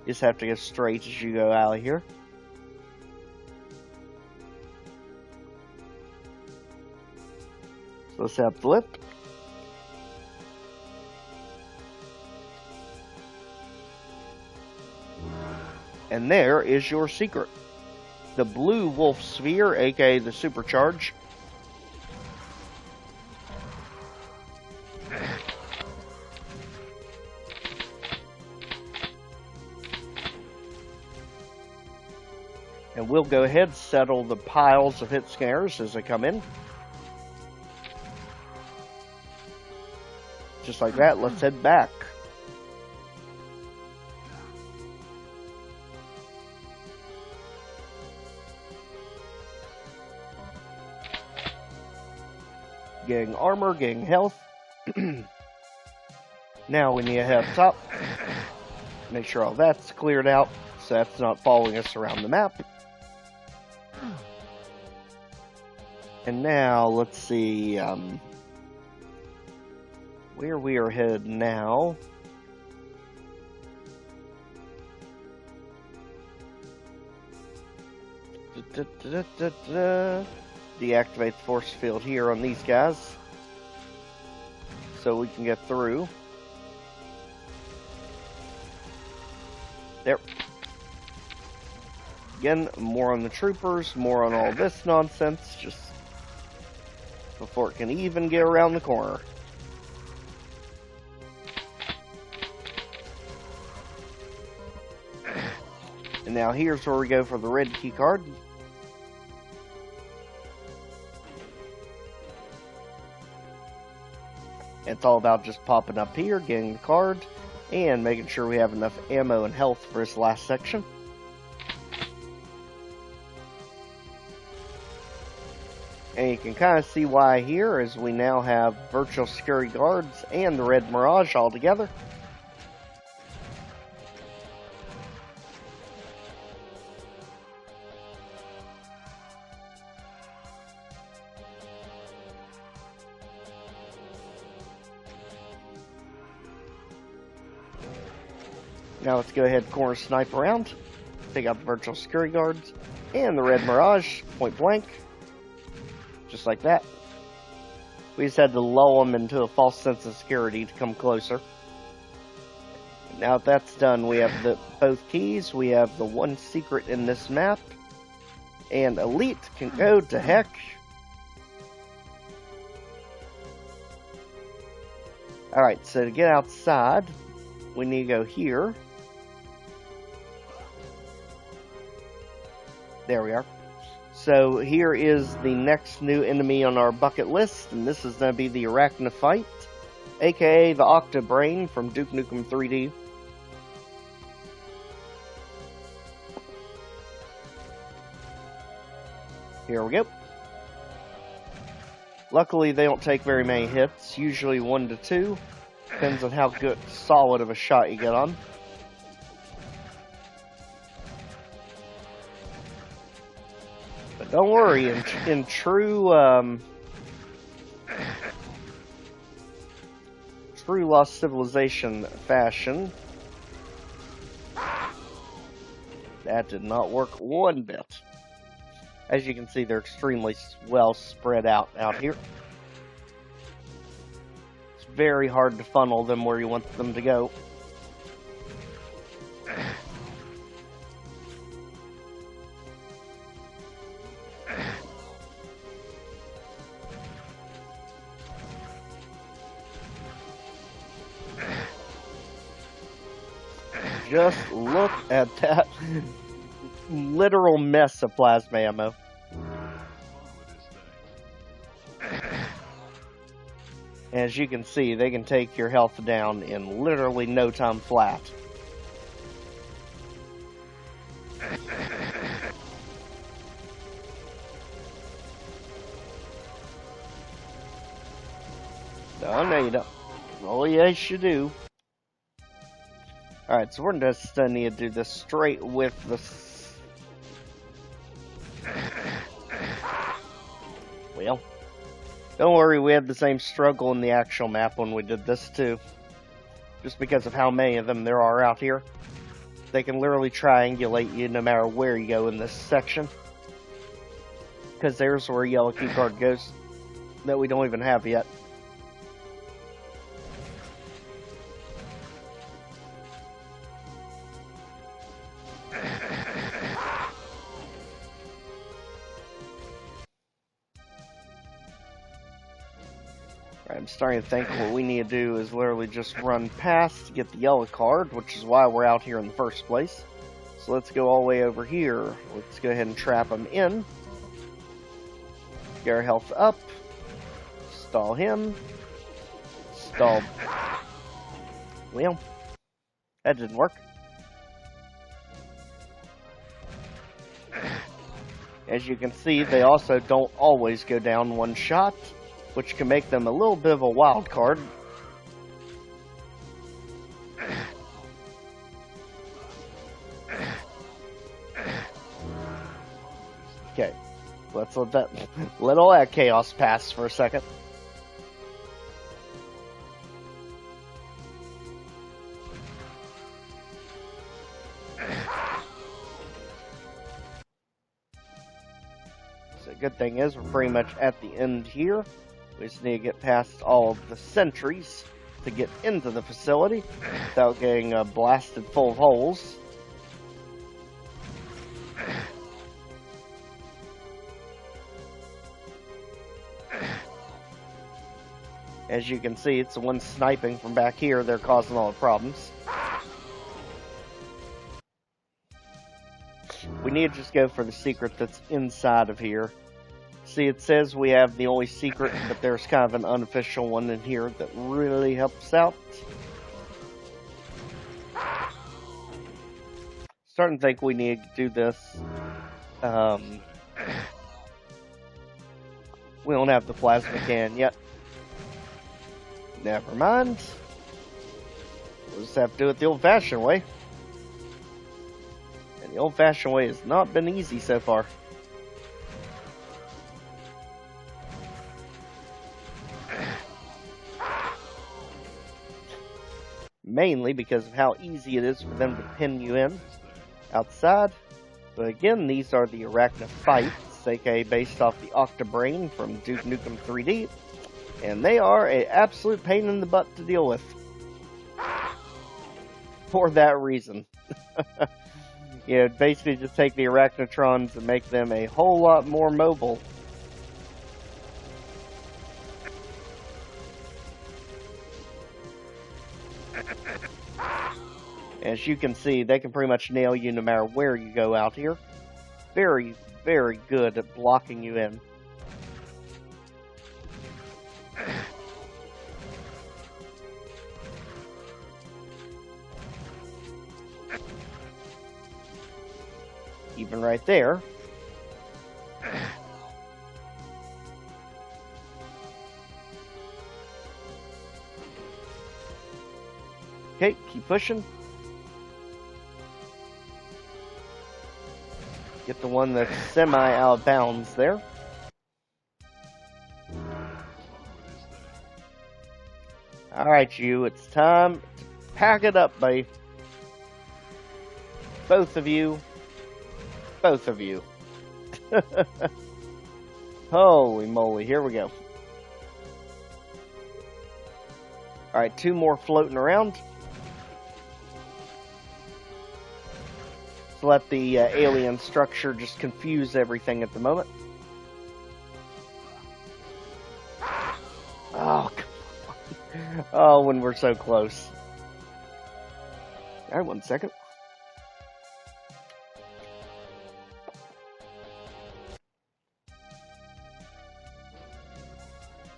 You just have to go straight as you go out of here. So let's have the lift, And there is your secret. The blue wolf sphere, aka the supercharge. And we'll go ahead and settle the piles of hit snares as they come in. Just like that, let's head back. Getting armor, getting health. Now we need to head up top. Make sure all that's cleared out, so that's not following us around the map. And now, let's see, where we are headed now. Deactivate the force field here on these guys, so we can get through. There. Again, more on the troopers, more on all this nonsense, just before it can even get around the corner. And now here's where we go for the red key card. It's all about just popping up here, getting the card, and making sure we have enough ammo and health for this last section. And you can kind of see why here, as we now have virtual security guards and the red mirage all together. Now let's go ahead and corner snipe around. Take out the virtual security guards and the red mirage, point blank. Just like that. We just had to lull them into a false sense of security to come closer. Now that that's done, we have both keys. We have the one secret in this map. And Elite can go to heck. Alright, so to get outside, we need to go here. There we are. So here is the next new enemy on our bucket list, and this is going to be the Arachnophyte, aka the Octobrain from Duke Nukem 3D. Here we go. Luckily they don't take very many hits, usually 1 to 2. Depends on how good, solid of a shot you get on. But don't worry, in true Lost Civilization fashion, that did not work one bit. As you can see, they're extremely well spread out here. It's very hard to funnel them where you want them to go. Just look at that literal mess of plasma ammo. As you can see, they can take your health down in literally no time flat. Oh, no, you don't. Oh, yes, you do. Alright, so we're just going to need to do this straight with the... Well, don't worry, we had the same struggle in the actual map when we did this too. Just because of how many of them there are out here. They can literally triangulate you no matter where you go in this section. Because there's where yellow key card goes that we don't even have yet. I'm starting to think what we need to do is literally just run past to get the yellow card, which is why we're out here in the first place. So let's go all the way over here. Let's go ahead and trap him in. Get our health up. Stall him. Stall. Well, that didn't work. As you can see, they also don't always go down one shot, which can make them a little bit of a wild card. Okay, let's let all that chaos pass for a second. So good thing is we're pretty much at the end here. We just need to get past all of the sentries to get into the facility without getting blasted full of holes. As you can see, it's the one sniping from back here. They're causing all the problems. We need to just go for the secret that's inside of here. See, it says we have the only secret, but there's kind of an unofficial one in here that really helps out. Starting to think we need to do this. We don't have the plasma can yet. Never mind. We'll just have to do it the old-fashioned way. And the old-fashioned way has not been easy so far. Mainly because of how easy it is for them to pin you in outside. But again, these are the Arachnophytes, aka based off the Octobrain from Duke Nukem 3D. And they are an absolute pain in the butt to deal with. For that reason. You know, basically just take the Arachnotrons and make them a whole lot more mobile. As you can see, they can pretty much nail you no matter where you go out here. Very, very good at blocking you in. Even right there. Okay, keep pushing. Get the one that's semi out of bounds there. Alright, you, it's time to pack it up, buddy. Both of you. Both of you. Holy moly, here we go. Alright, two more floating around. So let the alien structure just confuse everything at the moment. Oh, come on. Oh, when we're so close. Alright, 1 second.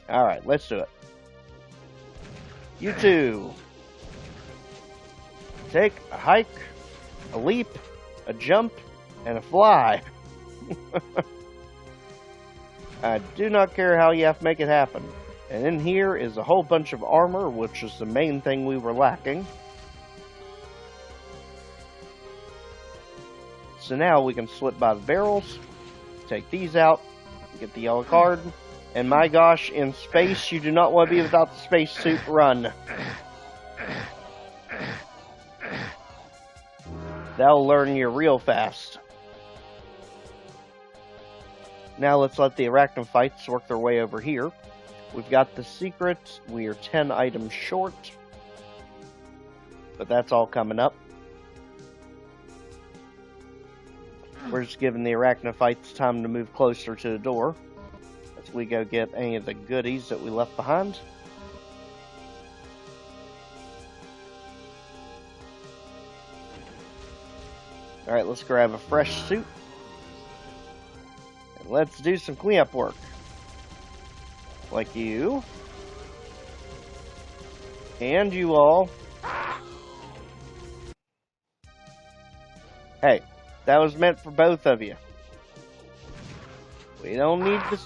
Alright, let's do it. You two. Take a hike, a leap, a jump, and a fly. I do not care how you have to make it happen. And in here is a whole bunch of armor, which is the main thing we were lacking. So now we can slip by the barrels, take these out, get the yellow card. And my gosh, in space, you do not want to be without the spacesuit. Run. That'll learn you real fast. Now let's let the Arachnophytes work their way over here. We've got the secret. We are 10 items short. But that's all coming up. We're just giving the Arachnophytes time to move closer to the door. We go get any of the goodies that we left behind. Alright, let's grab a fresh suit. And let's do some cleanup work. Like you. And you all. Hey, that was meant for both of you. We don't need this.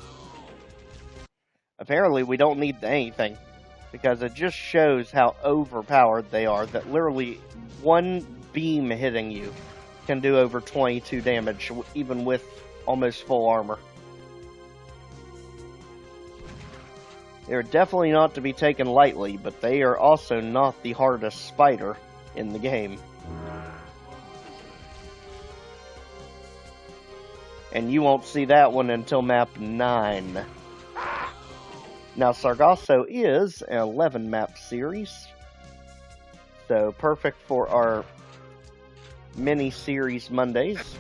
Apparently, we don't need anything. Because it just shows how overpowered they are. That literally one beam hitting you can do over 22 damage, even with almost full armor. They're definitely not to be taken lightly, but they are also not the hardest spider in the game. And you won't see that one until map 9. Now, Sargasso is an 11 map series, so perfect for our mini-series Mondays.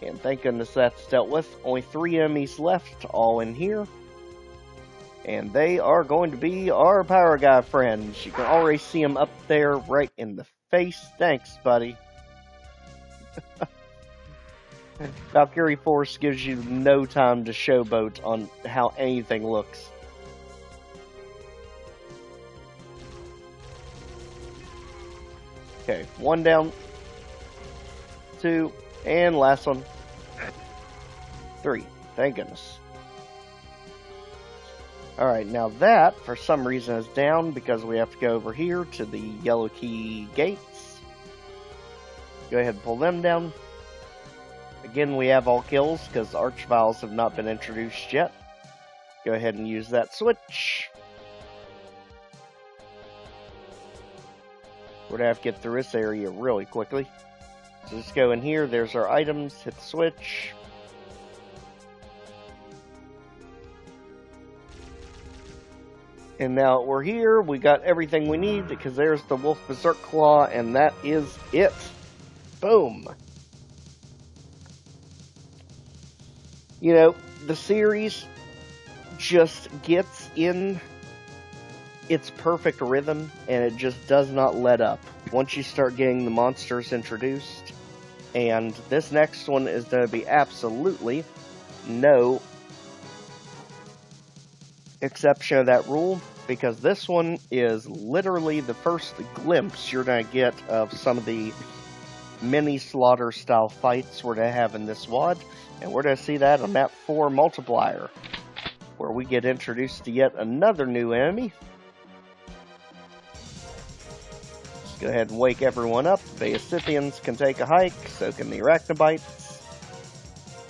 And thank goodness that's dealt with. Only 3 enemies left, all in here. And they are going to be our power guy friends. You can already see them up there right in the face. Thanks, buddy. Valkyrie Force gives you no time to showboat on how anything looks. Okay, 1 down. 2. And last one. 3. Thank goodness. Alright, now that, for some reason, is down because we have to go over here to the yellow key gates. Go ahead and pull them down. Again, we have all kills because Archviles have not been introduced yet. Go ahead and use that switch. We're going to have to get through this area really quickly. So just go in here, there's our items, hit the switch. And now we're here, we got everything we need because there's the Wolf Berserk Claw, and that is it. Boom. You know, the series just gets in its perfect rhythm, and it just does not let up once you start getting the monsters introduced. And this next one is going to be absolutely no exception of that rule, because this one is literally the first glimpse you're going to get of some of the mini slaughter style fights we're going to have in this WOD. And we're going to see that on map 4 multiplier, where we get introduced to yet another new enemy. Let's go ahead and wake everyone up. The Scythians can take a hike, so can the Arachnobites.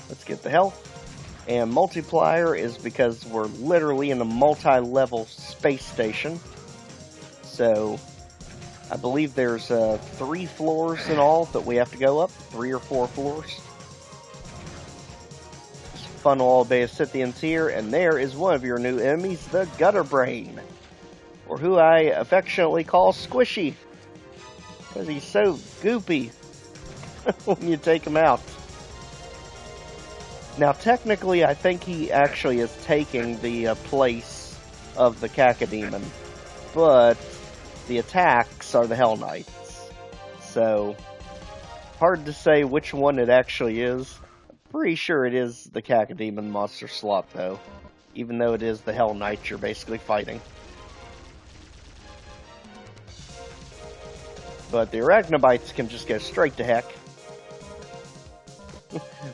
Let's get the health. And multiplier is because we're literally in a multi-level space station. So, I believe there's 3 floors in all that we have to go up. 3 or 4 floors. Funnel all Bay of Scythians here, and there is one of your new enemies, the Gutter Brain, or who I affectionately call Squishy, because he's so goopy when you take him out. Now, technically, I think he actually is taking the place of the Cacodemon, but the attacks are the Hell Knights, so hard to say which one it actually is. Pretty sure it is the Cacodemon monster slot, though. Even though it is the Hell Knight you're basically fighting. But the Arachnobites can just go straight to heck.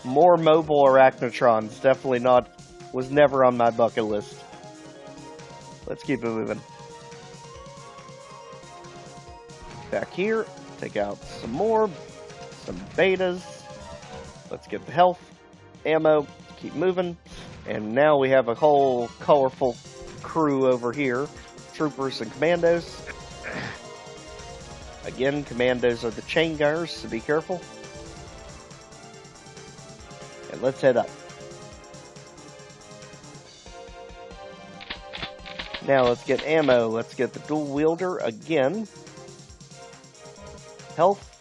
More mobile Arachnotrons. Definitely not... was never on my bucket list. Let's keep it moving. Back here. Take out some more. Some betas. Let's get the health, ammo, keep moving, and now we have a whole colorful crew over here, troopers and commandos. Again, commandos are the chain gunners, so be careful. And let's head up. Now let's get ammo, let's get the dual wielder again. Health.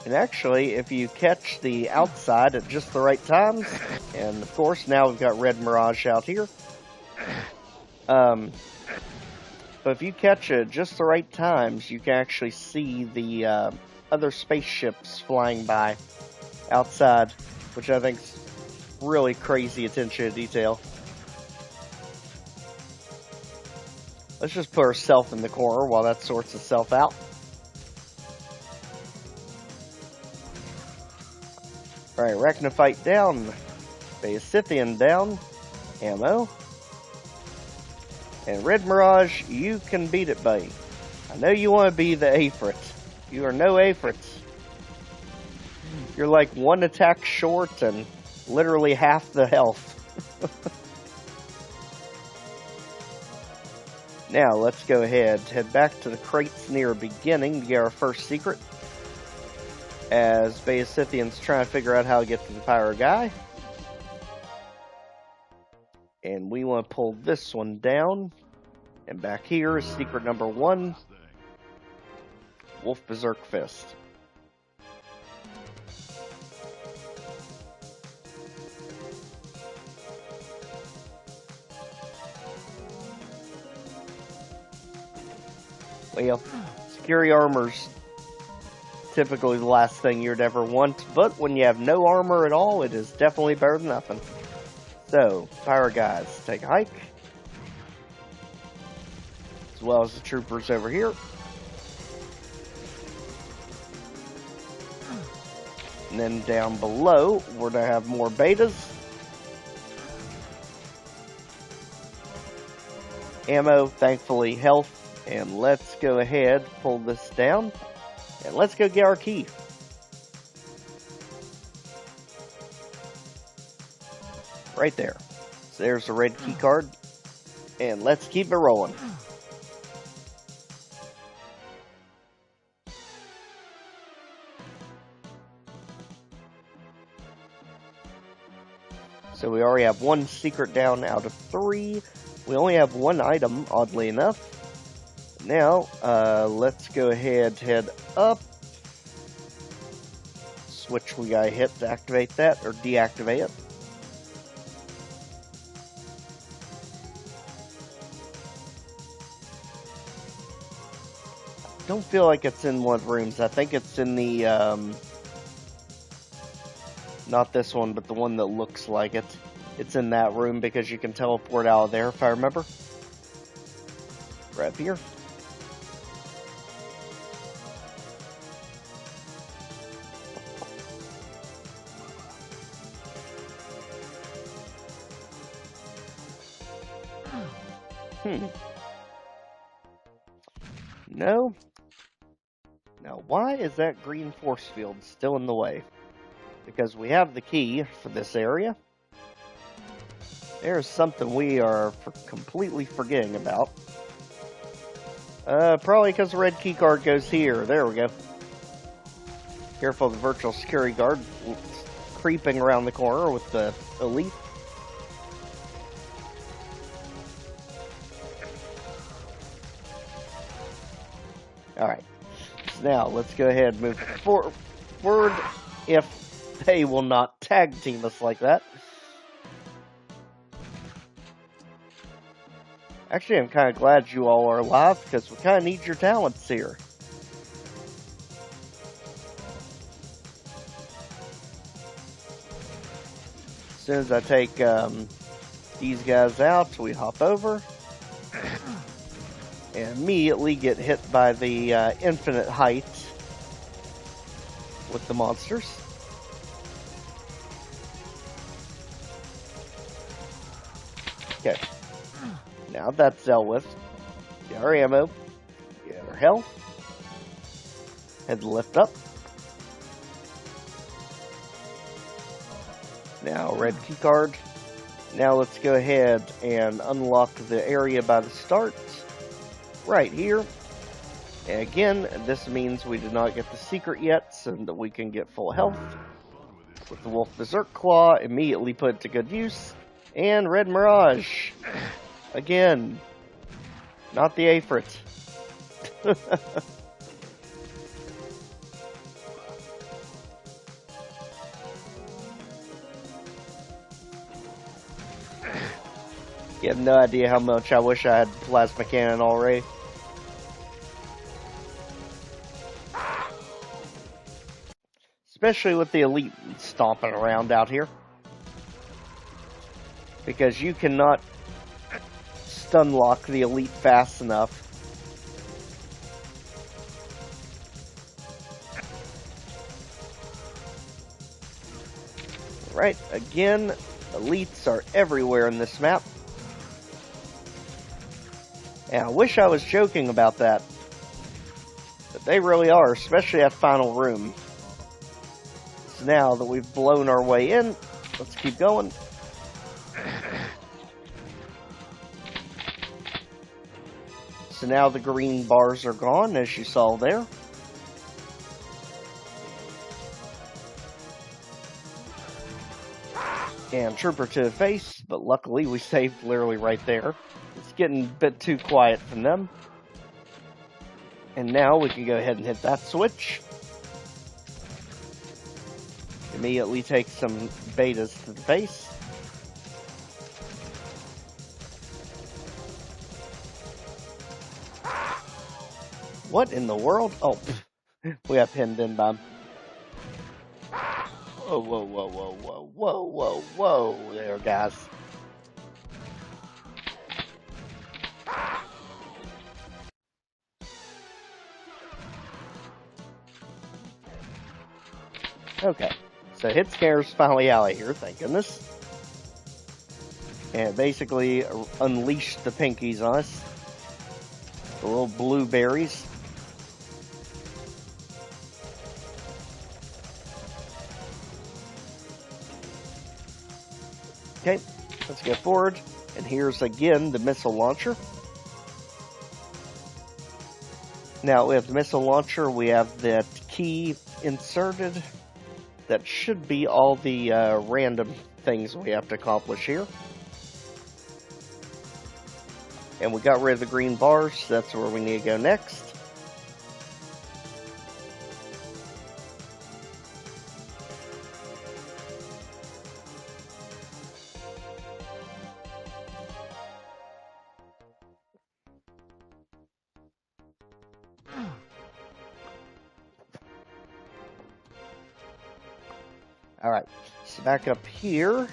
And actually, if you catch the outside at just the right times, and of course now we've got Red Mirage out here. But But if you catch it at just the right times, you can actually see the other spaceships flying by outside, which I think is really crazy attention to detail. Let's just put ourselves in the corner while that sorts itself out. Alright, Arachnophyte down. Scythian down. Ammo. And Red Mirage, you can beat it, buddy. I know you want to be the Aphrit. You are no Aphrits. You're like one attack short and literally half the health. Now, let's go ahead, head back to the crates near beginning to get our first secret. As Scythian's trying to figure out how to get to the Pyro Guy. And we want to pull this one down. And back here is secret number 1. Wolf Berserk Fist. Well, security armor's typically the last thing you'd ever want, but when you have no armor at all, it is definitely better than nothing. So, Pyro Guys, take a hike. As well as the troopers over here. And then down below, we're going to have more betas. Ammo, thankfully, health. And let's go ahead, pull this down. And let's go get our key. Right there. So there's the red key card. And let's keep it rolling. So we already have 1 secret down out of 3. We only have 1 item, oddly enough. Now, let's go ahead, head up. Switch we gotta hit to activate that, or deactivate it. Don't feel like it's in one of the rooms. I think it's in the, not this one, but the one that looks like it. It's in that room because you can teleport out of there, if I remember. Right up here. No. Now, why is that green force field still in the way? Because we have the key for this area. There's something we are completely forgetting about. Probably because the red key card goes here. There we go. Careful of the virtual security guard creeping around the corner with the elite. Alright, so now let's go ahead and move forward if they will not tag team us like that. Actually, I'm kind of glad you all are alive because we kind of need your talents here. As soon as I take these guys out, we hop over. And immediately get hit by the infinite height with the monsters. Okay. Now that's dealt with. Get our ammo. Get our health. Head lift up. Now red key card. Now let's go ahead and unlock the area by the start. Right here. And again, this means we did not get the secret yet, so that we can get full health. With the Wolf Berserk Claw, immediately put it to good use. And Red Mirage. Again. Not the Aphrit. You have no idea how much I wish I had Plasma Cannon already. especially with the elite stomping around out here, because you cannot stun lock the elite fast enough. Right, again, elites are everywhere in this map. And I wish I was joking about that, but they really are, especially that final room. So now that we've blown our way in, let's keep going. So now the green bars are gone, as you saw there. And trooper to the face, but luckily we saved literally right there. It's getting a bit too quiet from them. And now we can go ahead and hit that switch. Immediately take some betas to the face. What in the world? Oh, we got pinned in by him. Whoa, whoa, whoa, whoa, whoa, whoa, whoa, whoa, there, guys. Okay, so Hit Scare's finally out of here, thank goodness. And basically unleashed the pinkies on us. The little blueberries. Okay, let's go forward. And here's again the missile launcher. Now with the missile launcher, we have that key inserted. That should be all the random things we have to accomplish here. And we got rid of the green bars, so that's where we need to go next. Alright, so back up here.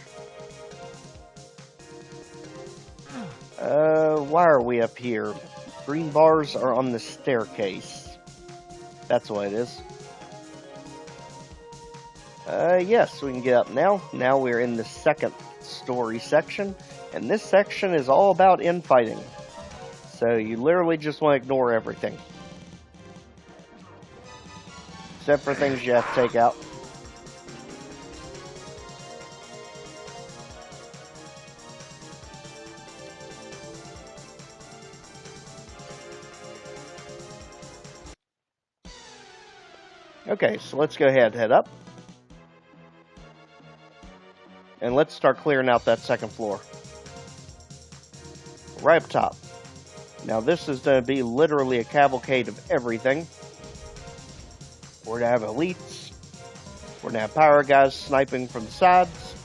Why are we up here? Green bars are on the staircase. That's what it is. Yes, we can get up now. Now we're in the second story section. And this section is all about infighting. So you literally just want to ignore everything. Except for things you have to take out. Okay, so let's go ahead and head up. And let's start clearing out that second floor. Right up top. Now this is going to be literally a cavalcade of everything. We're going to have elites. We're going to have power guys sniping from the sides.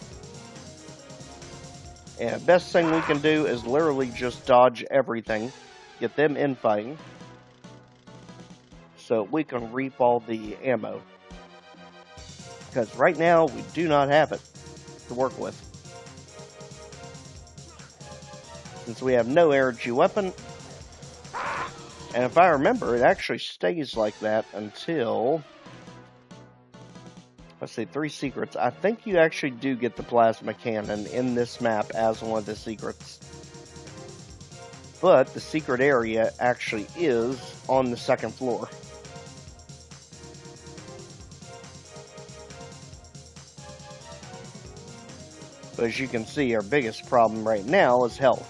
And the best thing we can do is literally just dodge everything. Get them infighting. So we can reap all the ammo. Because right now, we do not have it to work with. Since we have no energy weapon. And if I remember, it actually stays like that until... Let's see, 3 secrets. I think you actually do get the plasma cannon in this map as one of the secrets. But the secret area actually is on the second floor. But as you can see, our biggest problem right now is health.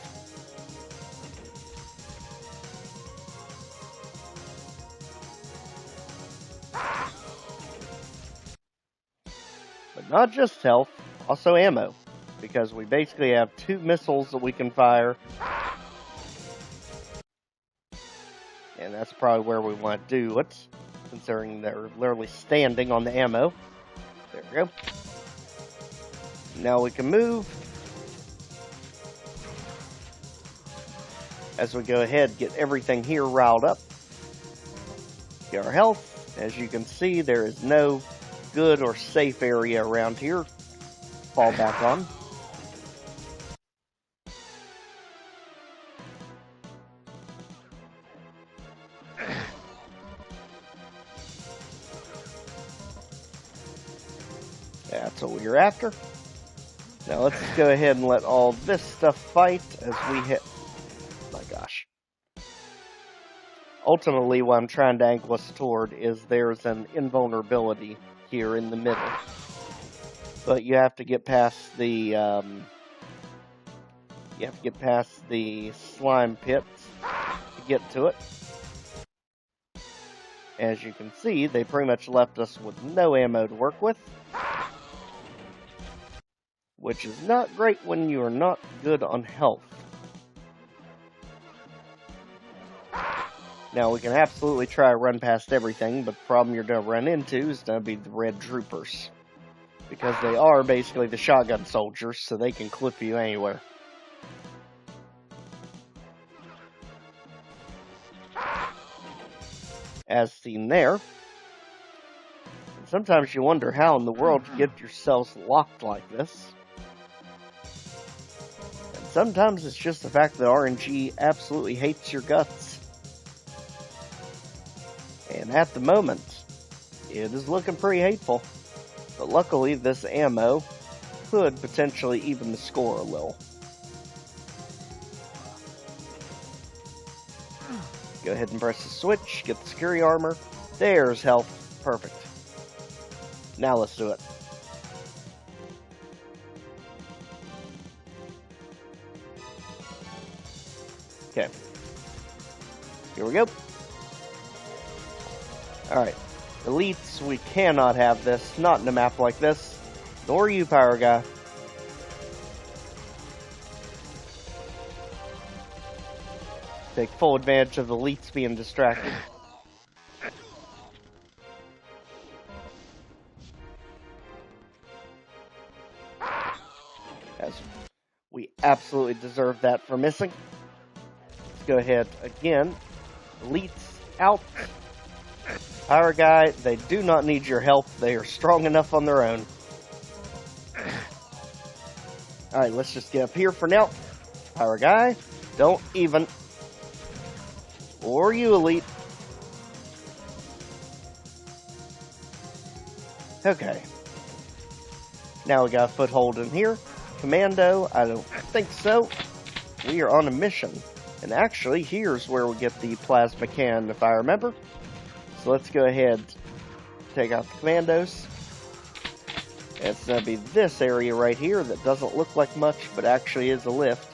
But not just health, also ammo. Because we basically have 2 missiles that we can fire. And that's probably where we want to do it, considering they're literally standing on the ammo. There we go. Now we can move. As we go ahead, get everything here riled up. Get our health. As you can see, there is no good or safe area around here. Fall back on. That's what you're after. Now let's go ahead and let all this stuff fight as we hit. Oh my gosh. Ultimately, what I'm trying to angle us toward is there's an invulnerability here in the middle. But you have to get past the slime pits to get to it. As you can see, they pretty much left us with no ammo to work with, which is not great when you are not good on health. Now, we can absolutely try to run past everything, but the problem you're going to run into is going to be the red troopers. Because they are basically the shotgun soldiers, so they can clip you anywhere. As seen there. And sometimes you wonder how in the world you get yourselves locked like this. And sometimes it's just the fact that RNG absolutely hates your guts. And at the moment, it is looking pretty hateful. But luckily, this ammo could potentially even the score a little. Go ahead and press the switch, get the security armor. There's health. Perfect. Now let's do it. Okay. Here we go. Alright. Elites, we cannot have this. Not in a map like this. Nor you, Power Guy. Take full advantage of the elites being distracted. As we absolutely deserve that for missing. Let's go ahead again. Elites out. Power Guy, they do not need your help. They are strong enough on their own. Alright, let's just get up here for now. Power Guy, don't even. Or you, Elite. Okay. Now we got a foothold in here. Commando, I don't think so. We are on a mission. And actually, here's where we get the plasma cannon, if I remember. So let's go ahead, take out the commandos. It's going to be this area right here that doesn't look like much, but actually is a lift.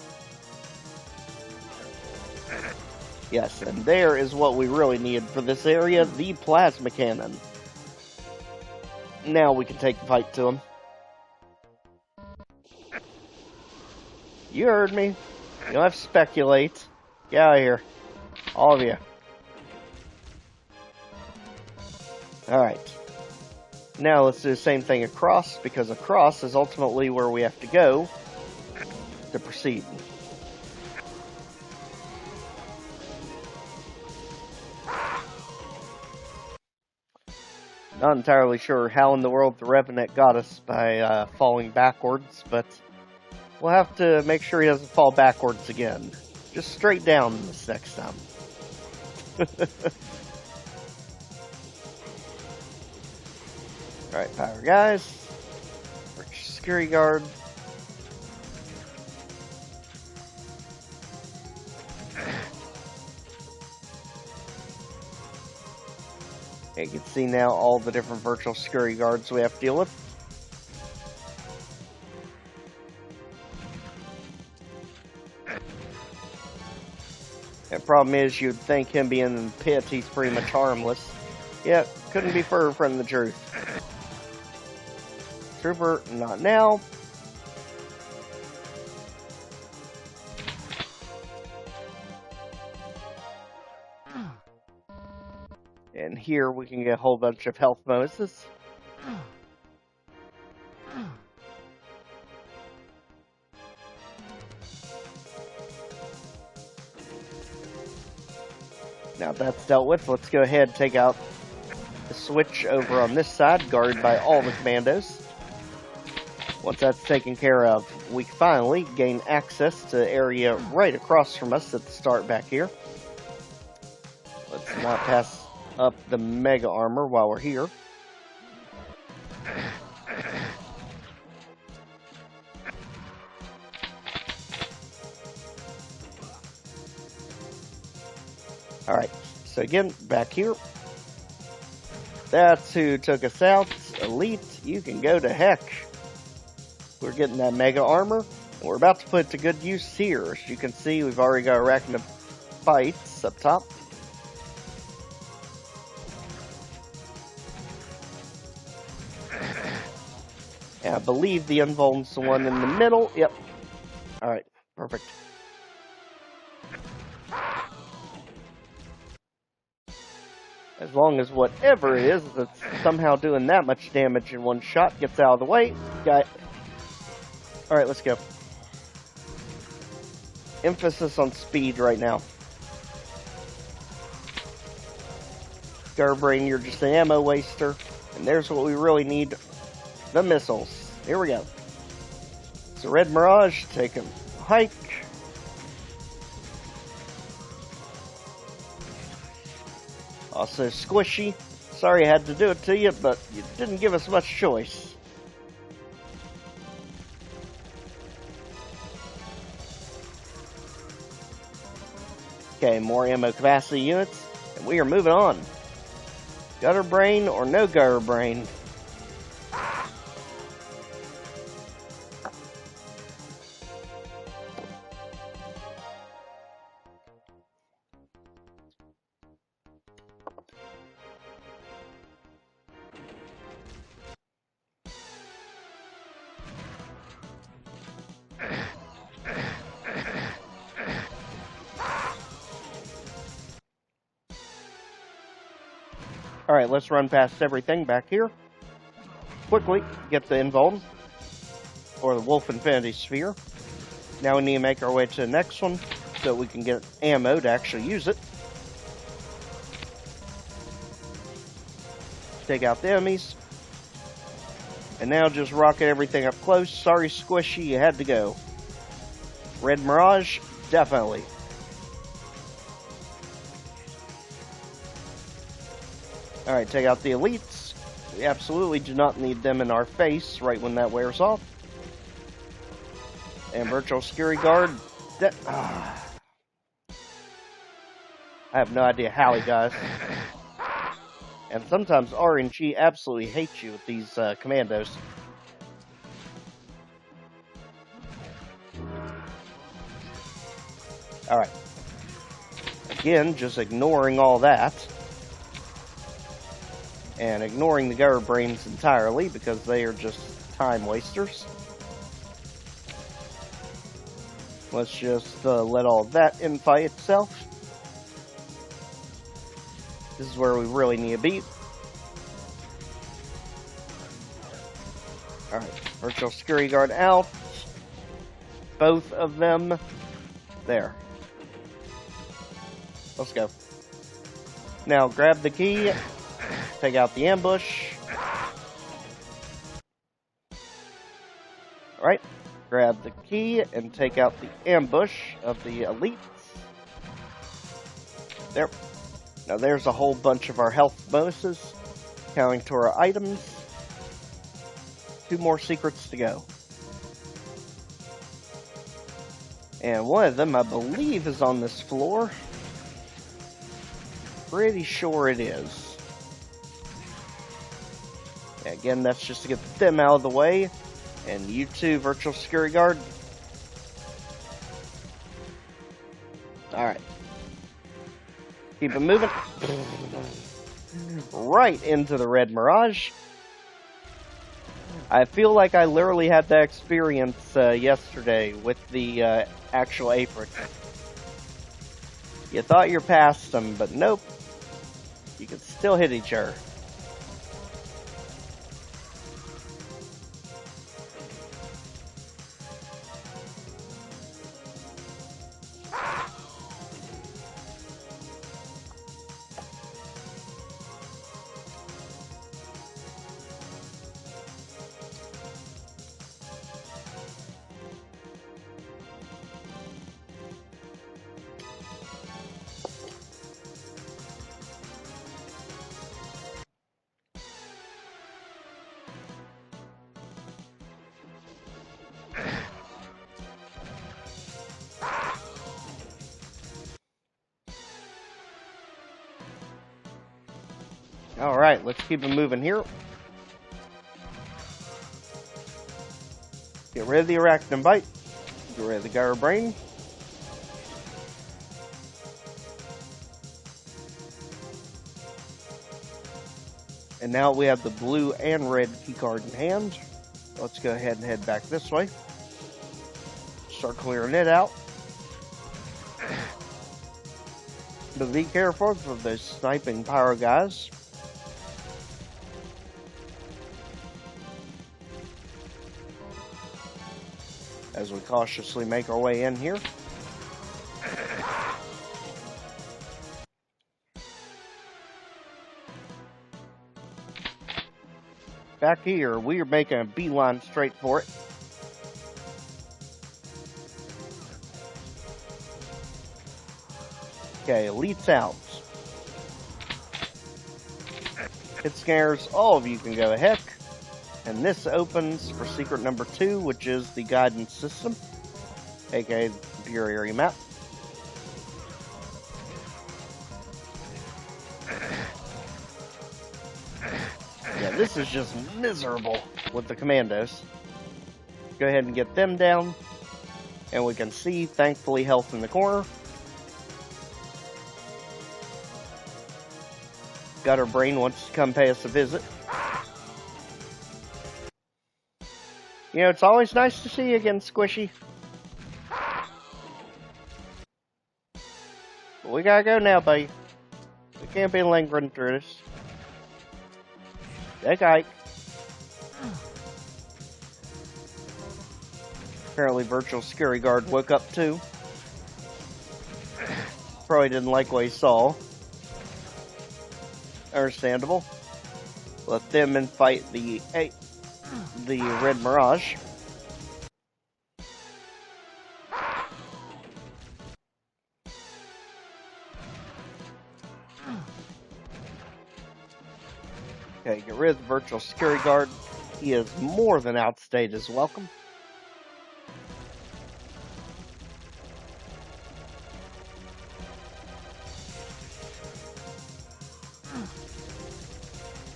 Yes, and there is what we really need for this area, the plasma cannon. Now we can take the fight to him. You heard me. You don't have to speculate. Get out of here. All of you. Alright. Now let's do the same thing across, because across is ultimately where we have to go to proceed. Not entirely sure how in the world the Revenant got us by falling backwards, but we'll have to make sure he doesn't fall backwards again. Just straight down this next time. Alright, power guys. Security guard. You can see now all the different virtual security guards we have to deal with. The problem is, you'd think him being in the pit, he's pretty much harmless. Yeah, couldn't be further from the truth. Trooper, not now. And here we can get a whole bunch of health bonuses. Now that's dealt with, let's go ahead and take out the switch over on this side, guarded by all the commandos. Once that's taken care of, we finally gain access to the area right across from us at the start back here. Let's not pass up the mega armor while we're here. Alright, so again, back here. That's who took us out. Elite, you can go to heck. We're getting that mega armor, and we're about to put it to good use here. As you can see, we've already got arachnid fights up top. And I believe the Invuln's the one in the middle. Yep. Alright, perfect. As long as whatever it is that's somehow doing that much damage in one shot gets out of the way. Got. Alright, let's go. Emphasis on speed right now. Garbrain, you're just an ammo waster. And there's what we really need. The missiles. Here we go. So Red Mirage, taking a hike. Also Squishy. Sorry I had to do it to you, but you didn't give us much choice. Okay, more ammo capacity units, and we are moving on. Gutter Brain or no Gutter Brain? Alright, let's run past everything back here. Quickly, get the Invuln, or the Wolf Infinity Sphere. Now we need to make our way to the next one, so we can get ammo to actually use it. Take out the enemies. And now just rocket everything up close. Sorry, Squishy, you had to go. Red Mirage, definitely. Alright, take out the elites. We absolutely do not need them in our face right when that wears off. And Virtual Security Guard. I have no idea how he does. And sometimes RNG absolutely hates you with these commandos. Alright. Again, just ignoring all that. And ignoring the Gutter Brains entirely because they are just time wasters. Let's just let all that infight itself. This is where we really need a beat. Alright, Virtual Security Guard out. Both of them. There. Let's go. Now grab the key. Take out the ambush. Alright, grab the key and take out the ambush of the elites. There. Now there's a whole bunch of our health bonuses, counting to our items. 2 more secrets to go. And one of them, I believe, is on this floor. Pretty sure it is. Again, that's just to get them out of the way. And you too, Virtual Security Guard. Alright. Keep it moving. Right into the Red Mirage. I feel like I literally had that experience yesterday with the actual apron. You thought you're past them, but nope. You can still hit each other. Alright, let's keep it moving here. Get rid of the Arachnid Bite. Get rid of the Gyro Brain. And now we have the blue and red keycard in hand. Let's go ahead and head back this way. Start clearing it out. But be careful of those sniping pyro guys. As we cautiously make our way in here. Back here, we are making a beeline straight for it. Okay, elites out. Hit scares, all of you can go heck. And this opens for secret number 2, which is the guidance system, aka the Impure area map. Yeah, this is just miserable with the commandos. Go ahead and get them down. And we can see, thankfully, health in the corner. Gutter Brain wants to come pay us a visit. You know, it's always nice to see you again, Squishy. But we gotta go now, buddy. We can't be lingering through this. Okay. Apparently Virtual Security Guard woke up too. Probably didn't like what he saw. Understandable. Let them and fight the Red Mirage. Okay, get rid of the Virtual Security Guard. He is more than outstayed his welcome.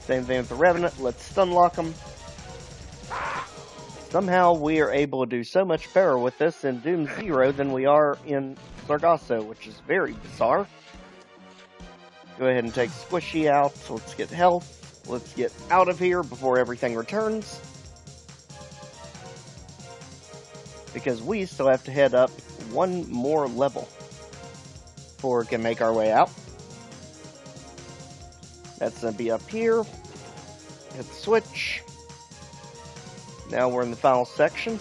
Same thing with the Revenant. Let's stunlock him. Somehow we are able to do so much better with this in Doom 0 than we are in Sargasso, which is very bizarre. Go ahead and take Squishy out. So let's get health. Let's get out of here before everything returns. Because we still have to head up one more level before we can make our way out. That's going to be up here. Hit the switch. Now we're in the final section.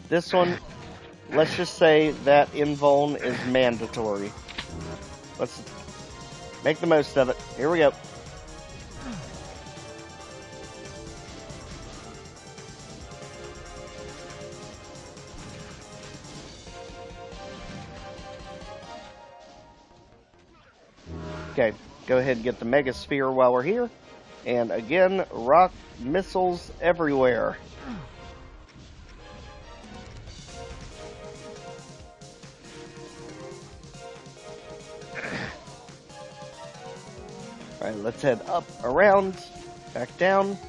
This one, let's just say that invuln is mandatory. Let's make the most of it. Here we go. Okay, go ahead and get the Mega Sphere while we're here. And again, rock missiles everywhere. Alright, let's head up, around, back down,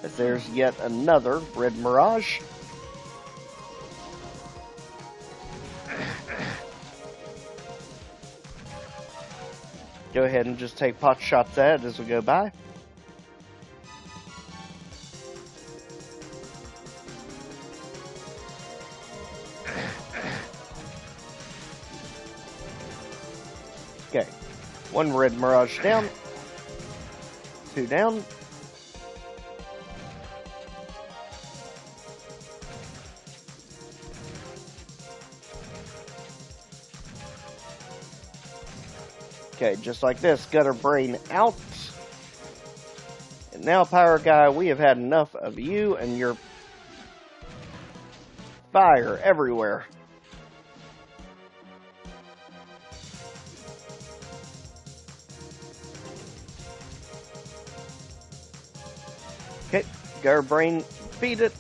as there's yet another Red Mirage. Go ahead and just take pot shots at it as we go by. Okay, one Red Mirage down, 2 down. Okay, just like this, Gutter Brain out. And now, Power Guy, we have had enough of you and your fire everywhere. Okay, Gutter Brain, beat it,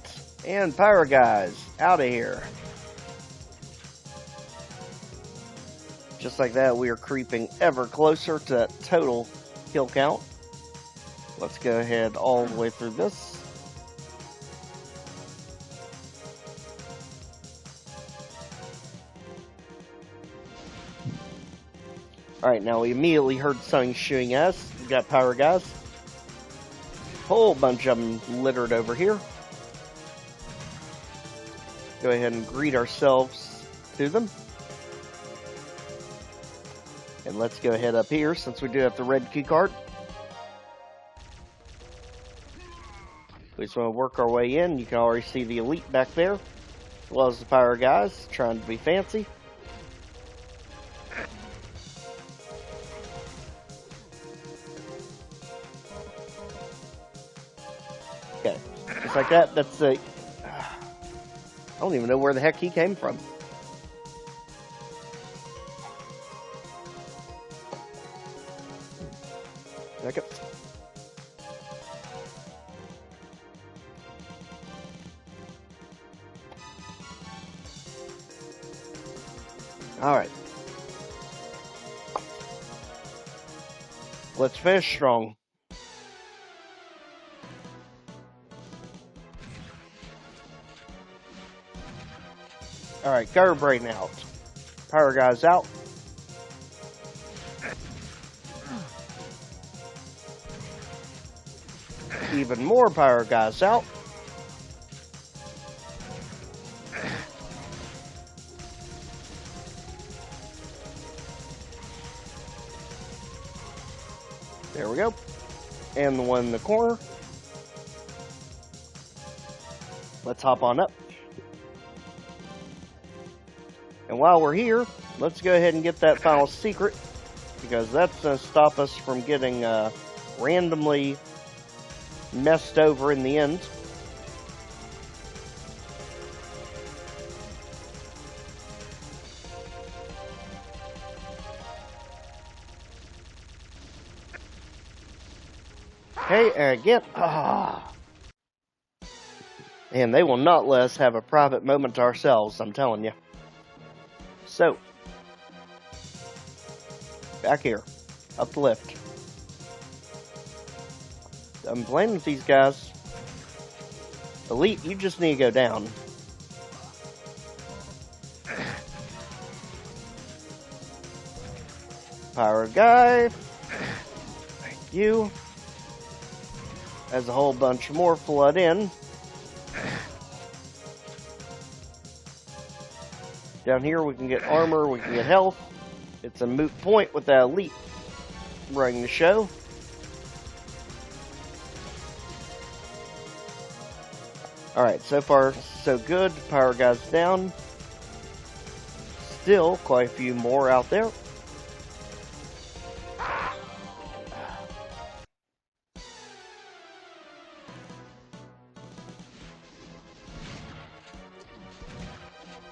and Power Guys, out of here. Just like that, we are creeping ever closer to total kill count. Let's go ahead all the way through this. Alright, now we immediately heard something shooting at us. We got power guys. Whole bunch of them littered over here. Go ahead and greet ourselves to them. And let's go ahead up here since we do have the red key card. We just want to work our way in. You can already see the elite back there, as well as the power guys trying to be fancy. Okay, just like that. That's a. I don't even know where the heck he came from. Second. Alright. Let's finish strong. Alright, guard brain out. Power guys out. Even more power guys out. There we go. And the one in the corner. Let's hop on up. And while we're here, let's go ahead and get that final secret, because that's going to stop us from getting randomly messed over in the end. Okay, and again, and they will not let us have a private moment to ourselves, I'm telling you. So, back here, up the lift. I'm playing with these guys. Elite, you just need to go down. Power guy. Thank you. As a whole bunch more flood in. Down here we can get armor, we can get health. It's a moot point with that elite running the show. Alright, so far so good. Power guys down. Still quite a few more out there.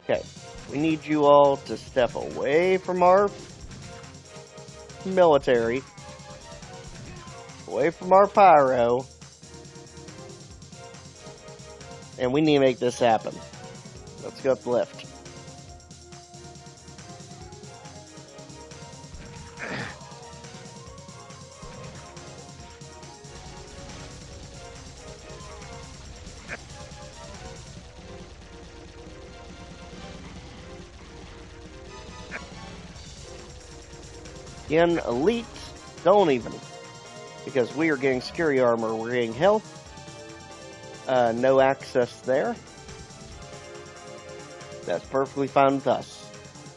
Okay, we need you all to step away from our military, away from our pyro, and we need to make this happen. Let's go up the lift. Again, elite, don't even, because we are getting security armor, we're getting health, no access there. That's perfectly fine with us.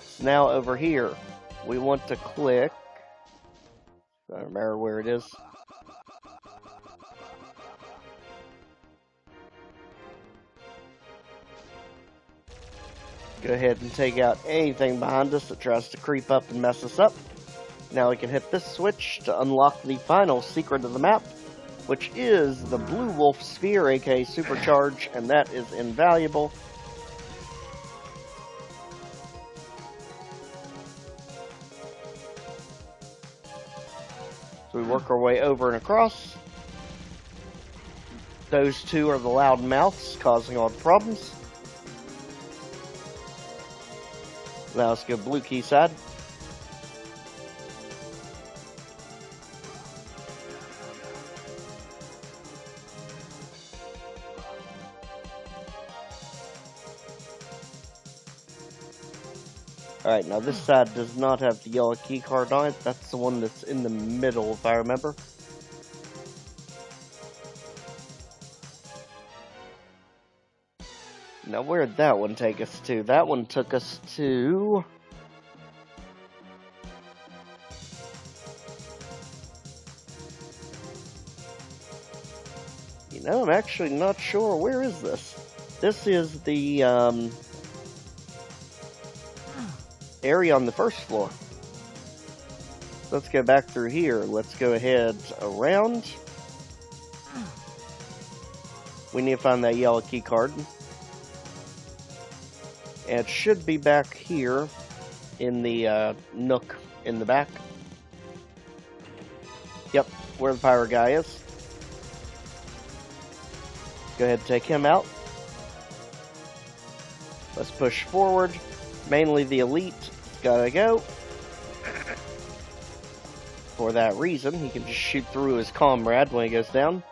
So now over here, we want to click, I don't remember where it is. Go ahead and take out anything behind us that tries to creep up and mess us up. Now we can hit this switch to unlock the final secret of the map, which is the Blue Wolf Sphere, aka Supercharge, and that is invaluable. So we work our way over and across. Those two are the loud mouths causing all the problems. Now let's go blue key side. Alright, now this side does not have the yellow key card on it. That's the one that's in the middle, if I remember. Now, where did that one take us to? That one took us to... You know, I'm actually not sure. Where is this? This is the, area on the first floor. Let's go back through here. Let's go ahead around. We need to find that yellow key card. And it should be back here in the nook in the back. Yep, where the pirate guy is. Go ahead and take him out. Let's push forward. Mainly the elite. Gotta go. For that reason, he can just shoot through his comrade when he goes down.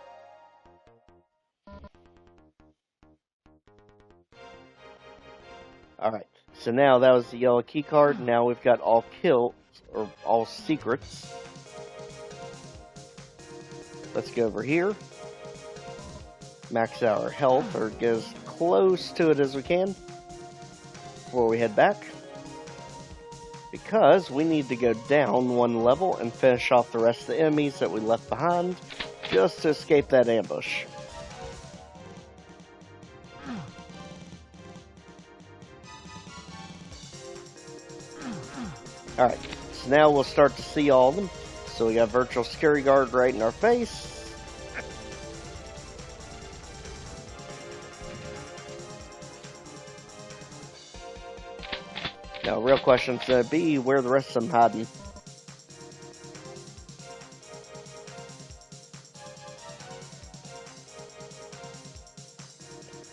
Alright, so now that was the yellow key card. Now we've got all kills, or all secrets. Let's go over here. Max out our health, or get as close to it as we can before we head back. Because we need to go down one level and finish off the rest of the enemies that we left behind just to escape that ambush. Alright, so now we'll start to see all of them. So we got Virtual Security Guard right in our face. Now, real question's gonna be, where are the rest of them hiding?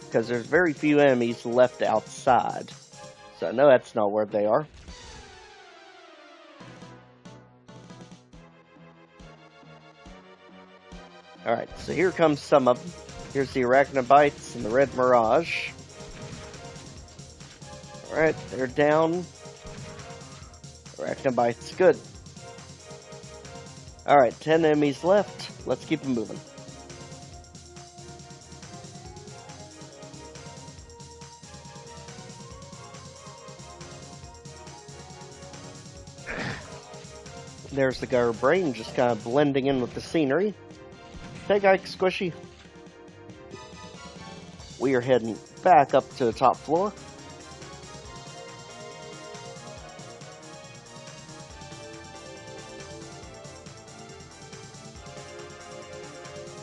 Because there's very few enemies left outside. So I know that's not where they are. Alright, so here comes some of them. Here's the Arachnobites and the Red Mirage. Alright, they're down. Arachnobites, good. Alright, 10 enemies left. Let's keep them moving. There's the guy brain just kind of blending in with the scenery. Hey, guy, Squishy. We are heading back up to the top floor.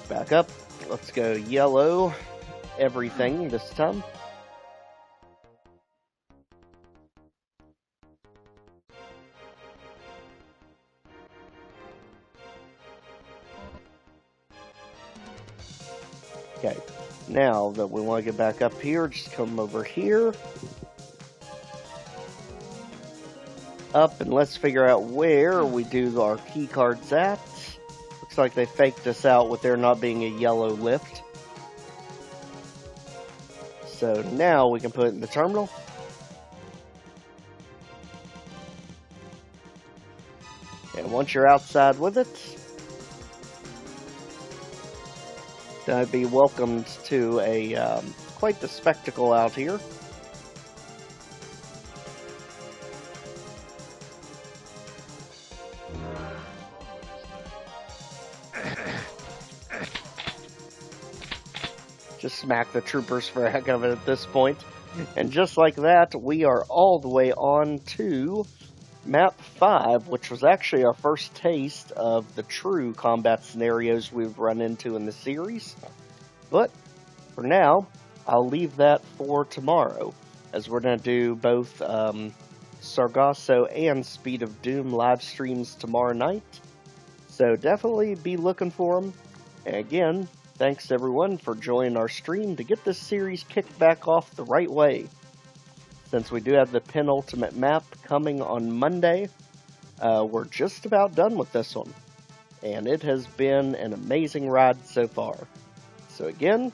Back up. Let's go yellow everything this time. Okay, now that we want to get back up here, just come over here. Up, and let's figure out where we do our key cards at. Looks like they faked us out with there not being a yellow lift. So now we can put it in the terminal. And once you're outside with it, then I'd be welcomed to a quite the spectacle out here. Just smack the troopers for a heck of it at this point. And just like that, we are all the way on to Map 5, which was actually our first taste of the true combat scenarios we've run into in the series. But for now, I'll leave that for tomorrow, as we're going to do both Sargasso and Speed of Doom live streams tomorrow night. So definitely be looking for them. And again, thanks everyone for joining our stream to get this series kicked back off the right way. Since we do have the penultimate map coming on Monday, we're just about done with this one. And it has been an amazing ride so far. So again,